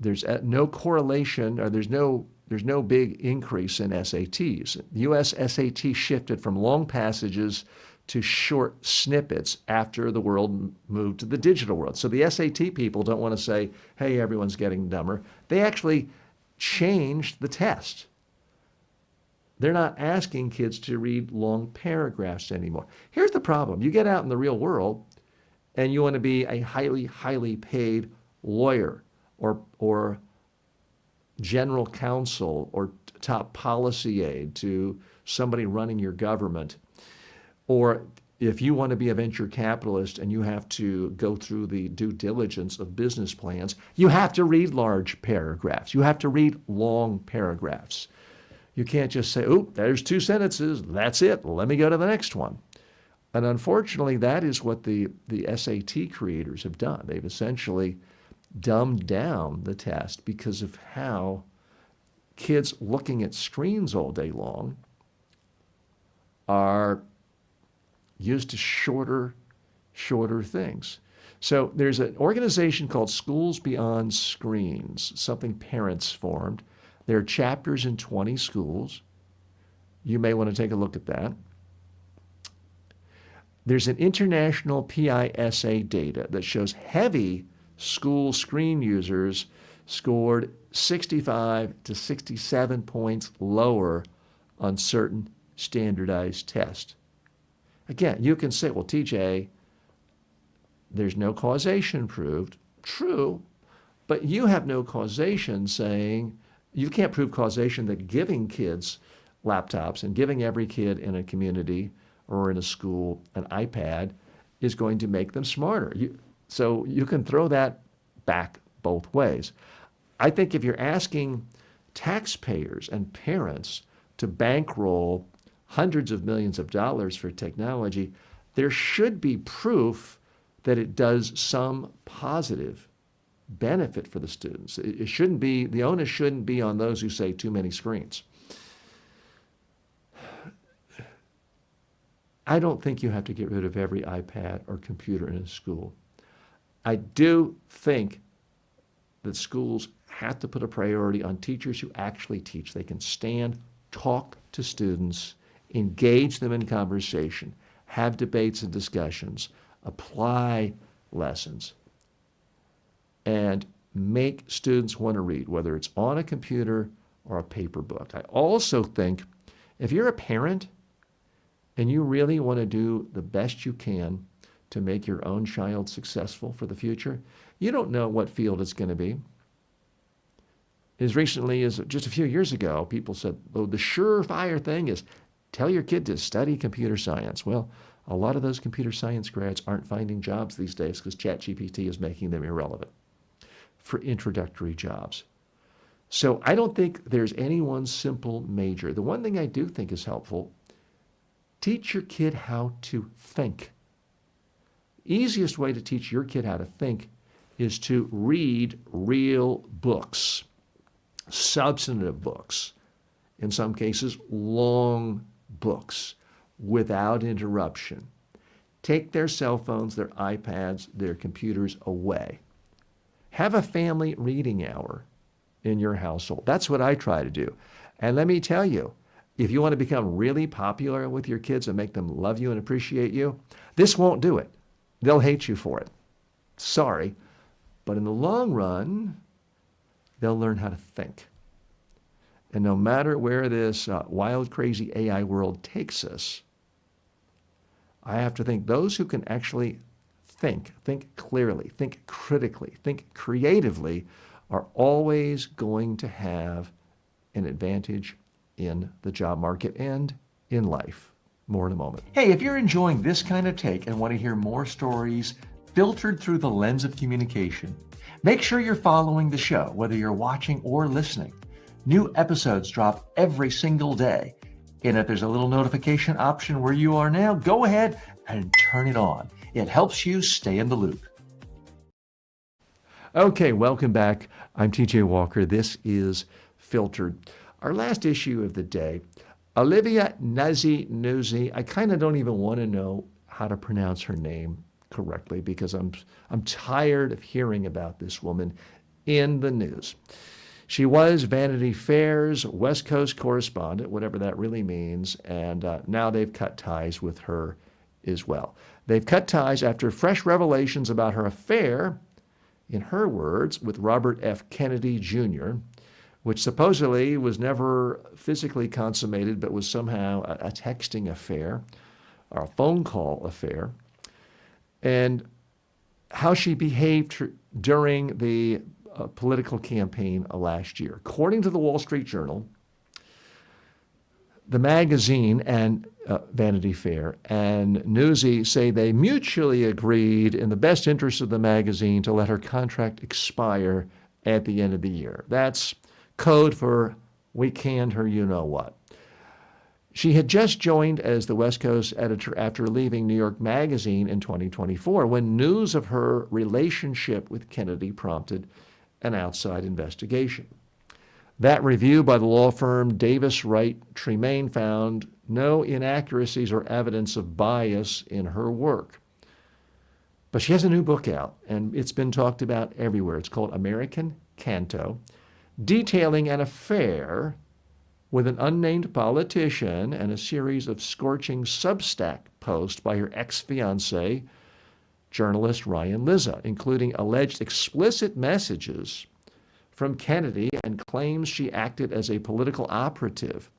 There's no correlation, or there's no big increase in SATs. The U.S. SAT shifted from long passages to short snippets after the world moved to the digital world. So the SAT people don't want to say, hey, everyone's getting dumber. They actually changed the test. They're not asking kids to read long paragraphs anymore. Here's the problem. You get out in the real world and you want to be a highly paid lawyer or general counsel or top policy aide to somebody running your government. Or if you want to be a venture capitalist and you have to go through the due diligence of business plans, you have to read large paragraphs. You have to read long paragraphs. You can't just say, oh, there's 2 sentences. That's it. Let me go to the next one. And unfortunately, that is what the SAT creators have done. They've essentially dumbed down the test because of how kids looking at screens all day long are used to shorter things. So there's an organization called Schools Beyond Screens, something parents formed. There are chapters in 20 schools. You may want to take a look at that. There's an international PISA data that shows heavy school screen users scored 65 to 67 points lower on certain standardized tests. Again, you can say, well, TJ, there's no causation proved. True, but you have no causation saying, you can't prove causation that giving kids laptops and giving every kid in a community or in a school an iPad is going to make them smarter. So you can throw that back both ways. I think if you're asking taxpayers and parents to bankroll hundreds of millions of dollars for technology, there should be proof that it does some positive benefit for the students. It shouldn't be, the onus shouldn't be on those who say too many screens. I don't think you have to get rid of every iPad or computer in a school. I do think that schools have to put a priority on teachers who actually teach. They can stand, talk to students, engage them in conversation, have debates and discussions, apply lessons, and make students want to read, whether it's on a computer or a paper book. I also think if you're a parent and you really want to do the best you can to make your own child successful for the future, you don't know what field it's going to be. As recently as just a few years ago, people said, oh, the surefire thing is tell your kid to study computer science. Well, a lot of those computer science grads aren't finding jobs these days because ChatGPT is making them irrelevant for introductory jobs. So I don't think there's any one simple major. The one thing I do think is helpful, teach your kid how to think. Easiest way to teach your kid how to think is to read real books, substantive books, in some cases long books, without interruption. Take their cell phones, their iPads, their computers away. Have a family reading hour in your household. That's what I try to do. And let me tell you, if you want to become really popular with your kids and make them love you and appreciate you, this won't do it. They'll hate you for it. Sorry. But in the long run, they'll learn how to think. And no matter where this wild, crazy AI world takes us, I have to think those who can actually think clearly, think critically, think creatively, are always going to have an advantage in the job market and in life. More in a moment. Hey, if you're enjoying this kind of take and want to hear more stories filtered through the lens of communication, make sure you're following the show, whether you're watching or listening. New episodes drop every single day. And if there's a little notification option where you are now, go ahead and turn it on. It helps you stay in the loop. Okay, welcome back. I'm TJ Walker. This is Filtered. Our last issue of the day, Olivia Nuzzi. I kind of don't even want to know how to pronounce her name correctly because I'm tired of hearing about this woman in the news. She was Vanity Fair's West Coast correspondent, whatever that really means, and now they've cut ties with her as well. They've cut ties after fresh revelations about her affair, in her words, with Robert F. Kennedy Jr., which supposedly was never physically consummated, but was somehow a texting affair or a phone call affair, and how she behaved during the political campaign last year. According to the Wall Street Journal, the magazine and Vanity Fair and Nuzzi say they mutually agreed in the best interest of the magazine to let her contract expire at the end of the year. That's code for we canned her you-know-what. She had just joined as the West Coast editor after leaving New York Magazine in 2024 when news of her relationship with Kennedy prompted an outside investigation. That review by the law firm Davis Wright Tremaine found no inaccuracies or evidence of bias in her work. But she has a new book out, and it's been talked about everywhere. It's called American Canto, detailing an affair with an unnamed politician and a series of scorching Substack posts by her ex-fiancé, journalist Ryan Lizza, including alleged explicit messages from Kennedy and claims she acted as a political operative,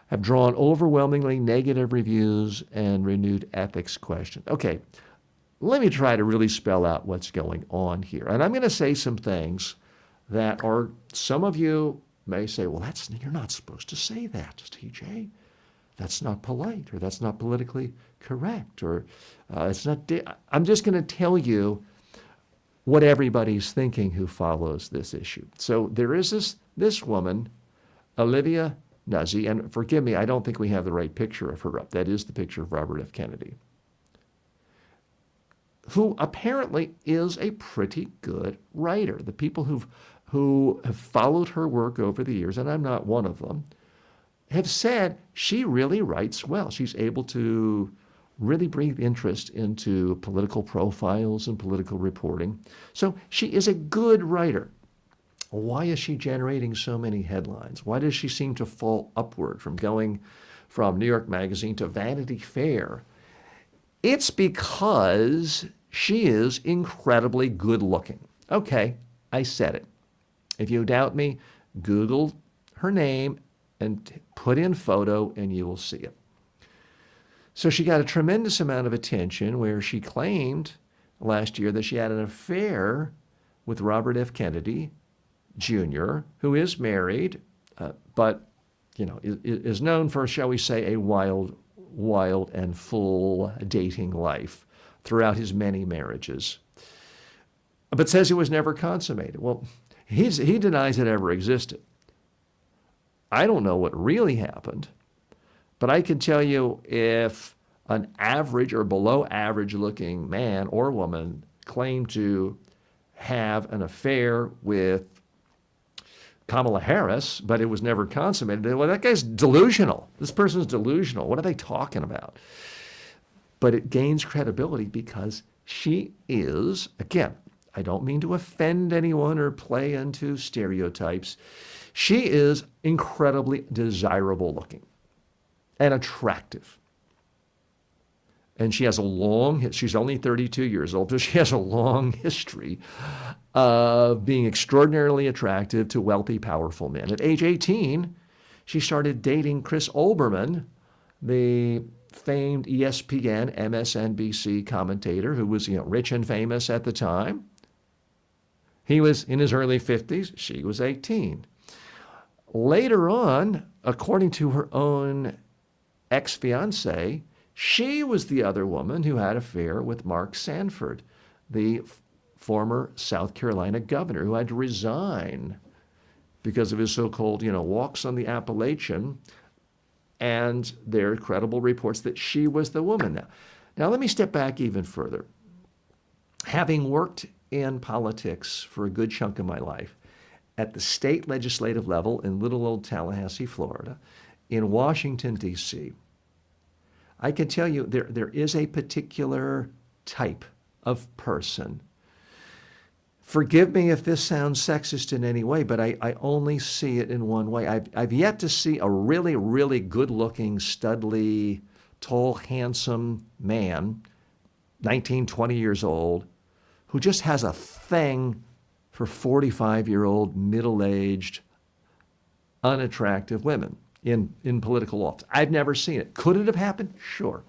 have drawn overwhelmingly negative reviews and renewed ethics questions. Okay, let me try to really spell out what's going on here. And I'm going to say some things that are, some of you may say, well, you're not supposed to say that, TJ. That's not polite, or that's not politically correct, or it's not. I'm just going to tell you what everybody's thinking who follows this issue. So there is this woman, Olivia Nuzzi, and forgive me, I don't think we have the right picture of her up. That is the picture of Robert F. Kennedy. who apparently is a pretty good writer. The people who have followed her work over the years, and I'm not one of them, have said she really writes well. She's able to really breathe interest into political profiles and political reporting. So she is a good writer. Why is she generating so many headlines? Why does she seem to fall upward from going from New York Magazine to Vanity Fair? It's because she is incredibly good looking. Okay, I said it. If you doubt me, Google her name and put in photo and you will see it. So she got a tremendous amount of attention where she claimed last year that she had an affair with Robert F. Kennedy Jr., who is married, but is known for, shall we say, a wild and full dating life throughout his many marriages, but says it was never consummated. Well, he denies it ever existed. I don't know what really happened, but I can tell you if an average or below average looking man or woman claimed to have an affair with Kamala Harris, but it was never consummated, well, that guy's delusional. This person's delusional. What are they talking about? But it gains credibility because she is, again, I don't mean to offend anyone or play into stereotypes. She is incredibly desirable looking and attractive. And she has she's only 32 years old, so she has a long history of being extraordinarily attractive to wealthy, powerful men. At age 18, she started dating Chris Olbermann, the famed ESPN, MSNBC commentator who was rich and famous at the time. He was in his early 50s. She was 18. Later on, according to her own ex-fiancé, she was the other woman who had an affair with Mark Sanford, the former South Carolina governor who had to resign because of his so-called, walks on the Appalachian. And there are credible reports that she was the woman. Now let me step back even further. Having worked in politics for a good chunk of my life, at the state legislative level in little old Tallahassee, Florida, in Washington, D.C., I can tell you there is a particular type of person. Forgive me if this sounds sexist in any way, but I only see it in one way. I've yet to see a really, really good-looking, studly, tall, handsome man, 19, 20 years old, who just has a thing for 45-year-old, middle-aged, unattractive women in political office. I've never seen it. Could it have happened? Sure.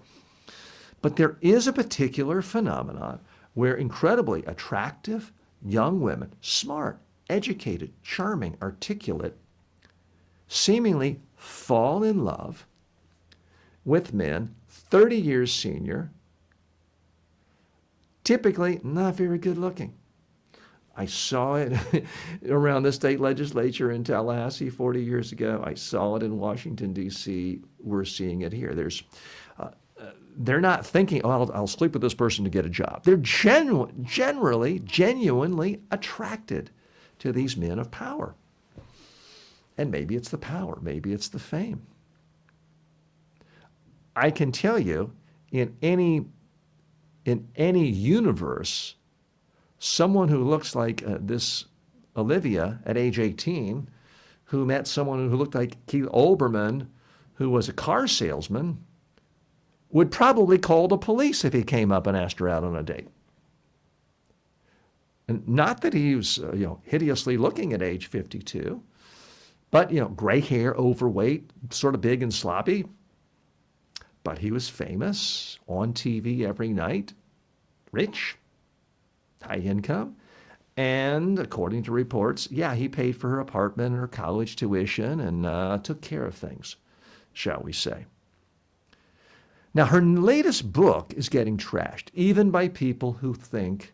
But there is a particular phenomenon where incredibly attractive young women, smart, educated, charming, articulate, seemingly fall in love with men 30 years senior, typically not very good looking. I saw it around the state legislature in Tallahassee 40 years ago. I saw it in Washington, D.C. We're seeing it here. They're not thinking, oh, I'll sleep with this person to get a job. They're genuinely attracted to these men of power. And maybe it's the power, maybe it's the fame. I can tell you, in any universe, someone who looks like this Olivia at age 18, who met someone who looked like Keith Olbermann, who was a car salesman, would probably call the police if he came up and asked her out on a date. And not that he was, hideously looking at age 52, but, gray hair, overweight, sort of big and sloppy. But he was famous, on TV every night, rich, high income, and according to reports, he paid for her apartment and her college tuition and took care of things, shall we say. Now, her latest book is getting trashed, even by people who think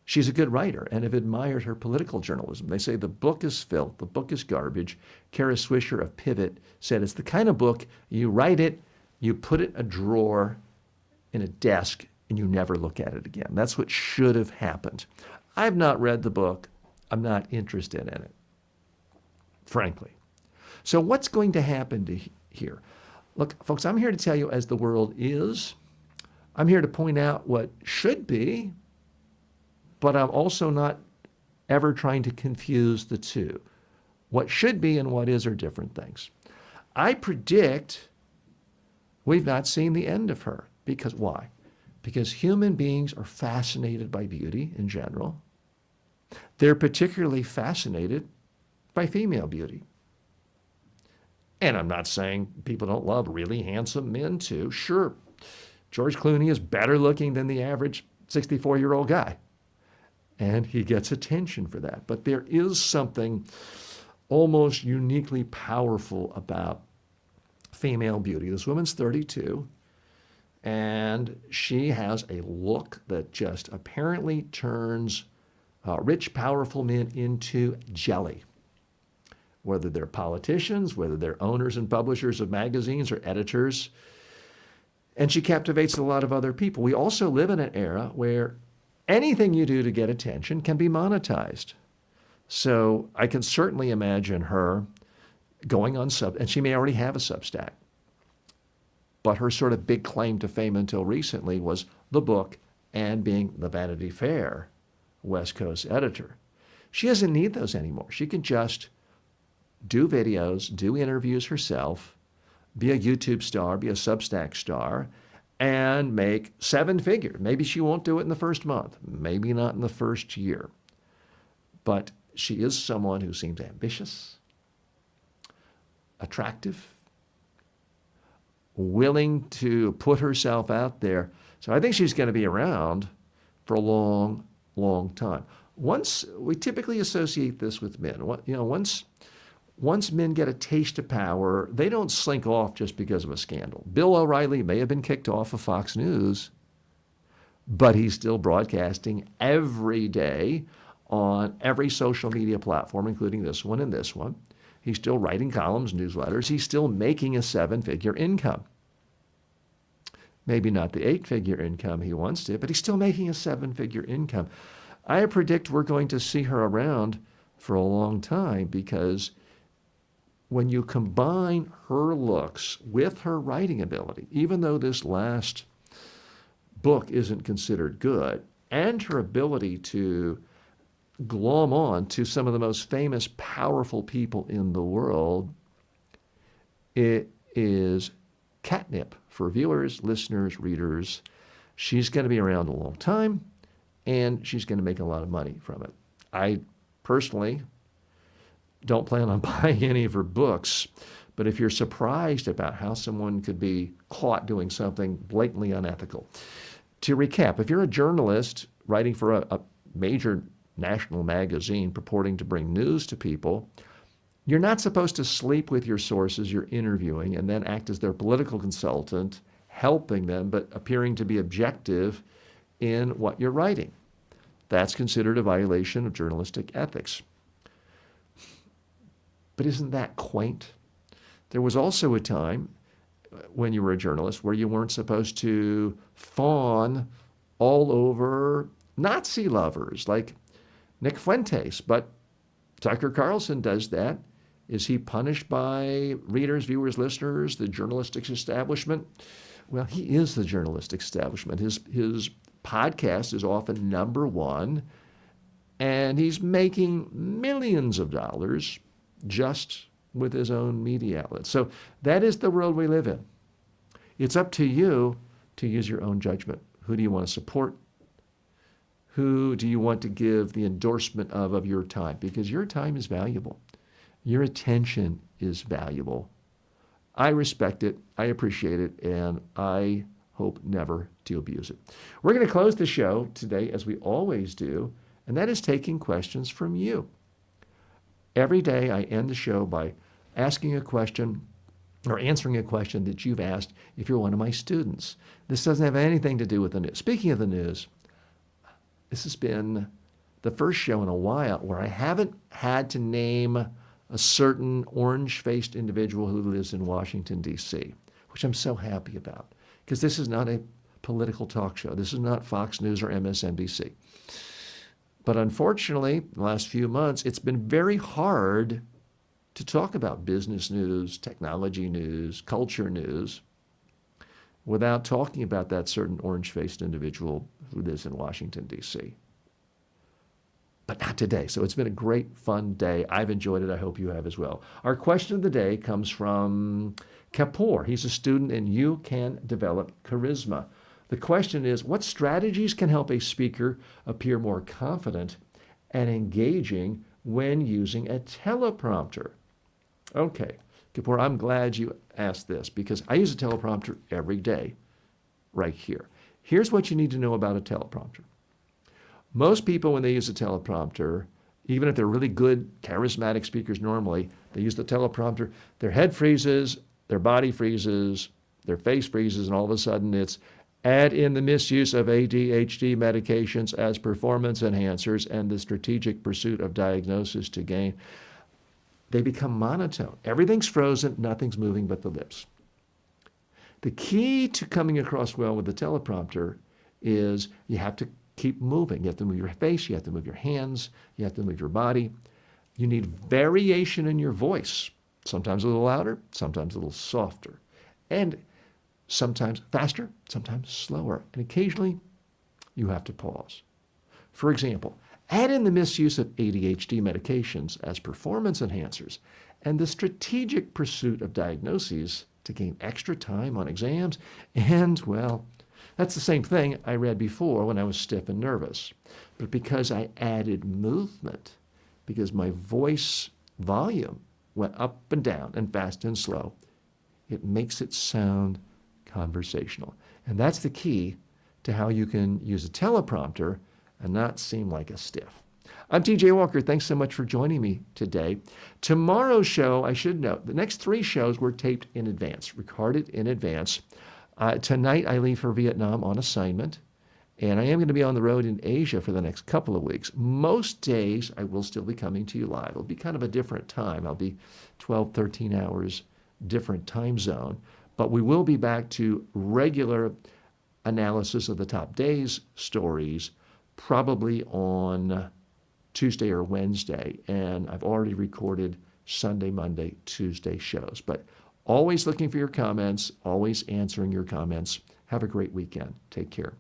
she's a good writer and have admired her political journalism. They say the book is filth, the book is garbage. Kara Swisher of Pivot said it's the kind of book you write it, you put it in a drawer in a desk, and you never look at it again. That's what should have happened. I've not read the book. I'm not interested in it, frankly. So what's going to happen here? Look, folks, I'm here to tell you as the world is. I'm here to point out what should be, but I'm also not ever trying to confuse the two. What should be and what is are different things. I predict we've not seen the end of her. Because why? Because human beings are fascinated by beauty in general. They're particularly fascinated by female beauty. And I'm not saying people don't love really handsome men too. Sure, George Clooney is better looking than the average 64-year-old guy. And he gets attention for that. But there is something almost uniquely powerful about female beauty. This woman's 32, and she has a look that just apparently turns rich, powerful men into jelly. Whether they're politicians, whether they're owners and publishers of magazines or editors. And she captivates a lot of other people. We also live in an era where anything you do to get attention can be monetized. So I can certainly imagine her going on and she may already have a Substack. But her sort of big claim to fame until recently was the book and being the Vanity Fair West Coast editor. She doesn't need those anymore. She can just do videos, do interviews herself, be a YouTube star, be a Substack star, and make 7 figures. Maybe she won't do it in the first month, maybe not in the first year. But she is someone who seems ambitious, attractive, willing to put herself out there. So I think she's going to be around for a long, long time. We typically associate this with men. Once men get a taste of power, they don't slink off just because of a scandal. Bill O'Reilly may have been kicked off of Fox News, but he's still broadcasting every day on every social media platform, including this one and this one. He's still writing columns, newsletters. He's still making a 7-figure income. Maybe not the 8-figure income he once did, but he's still making a 7-figure income. I predict we're going to see her around for a long time because when you combine her looks with her writing ability, even though this last book isn't considered good, and her ability to glom on to some of the most famous, powerful people in the world, it is catnip for viewers, listeners, readers. She's going to be around a long time, and she's going to make a lot of money from it. I personally don't plan on buying any of her books, but if you're surprised about how someone could be caught doing something blatantly unethical. To recap, if you're a journalist writing for a major national magazine purporting to bring news to people, you're not supposed to sleep with your sources you're interviewing and then act as their political consultant, helping them, but appearing to be objective in what you're writing. That's considered a violation of journalistic ethics. But isn't that quaint? There was also a time when you were a journalist where you weren't supposed to fawn all over Nazi lovers like Nick Fuentes, but Tucker Carlson does that. Is he punished by readers, viewers, listeners, the journalistic establishment? Well, he is the journalistic establishment. His podcast is often number one, and he's making millions of dollars just with his own media outlet. So that is the world we live in. It's up to you to use your own judgment. Who do you want to support? Who do you want to give the endorsement of your time? Because your time is valuable. Your attention is valuable. I respect it, I appreciate it, and I hope never to abuse it. We're going to close the show today, as we always do, and that is taking questions from you. Every day I end the show by asking a question or answering a question that you've asked if you're one of my students. This doesn't have anything to do with the news. Speaking of the news, this has been the first show in a while where I haven't had to name a certain orange-faced individual who lives in Washington, D.C., which I'm so happy about, because this is not a political talk show. This is not Fox News or MSNBC. But unfortunately, the last few months, it's been very hard to talk about business news, technology news, culture news, without talking about that certain orange-faced individual who lives in Washington, D.C. But not today. So it's been a great, fun day. I've enjoyed it. I hope you have as well. Our question of the day comes from Kapoor. He's a student in You Can Develop Charisma. The question is, what strategies can help a speaker appear more confident and engaging when using a teleprompter? Okay, Kapoor, I'm glad you asked this because I use a teleprompter every day right here. Here's what you need to know about a teleprompter. Most people, when they use a teleprompter, even if they're really good, charismatic speakers normally, they use the teleprompter, their head freezes, their body freezes, their face freezes, and all of a sudden it's add in the misuse of ADHD medications as performance enhancers and the strategic pursuit of diagnoses to gain. They become monotone. Everything's frozen, nothing's moving but the lips. The key to coming across well with the teleprompter is you have to keep moving. You have to move your face, you have to move your hands, you have to move your body. You need variation in your voice, sometimes a little louder, sometimes a little softer, and sometimes faster, sometimes slower, and occasionally you have to pause. For example, add in the misuse of ADHD medications as performance enhancers and the strategic pursuit of diagnoses to gain extra time on exams. And, well, that's the same thing I read before when I was stiff and nervous. But because I added movement, because my voice volume went up and down and fast and slow, it makes it sound conversational. And that's the key to how you can use a teleprompter and not seem like a stiff. I'm TJ Walker. Thanks so much for joining me today. Tomorrow's show, I should note, the next 3 shows were taped in advance, recorded in advance. Tonight, I leave for Vietnam on assignment, and I am going to be on the road in Asia for the next couple of weeks. Most days, I will still be coming to you live. It'll be kind of a different time. I'll be 12, 13 hours different time zone. But we will be back to regular analysis of the top days stories, probably on Tuesday or Wednesday. And I've already recorded Sunday, Monday, Tuesday shows. But always looking for your comments, always answering your comments. Have a great weekend. Take care.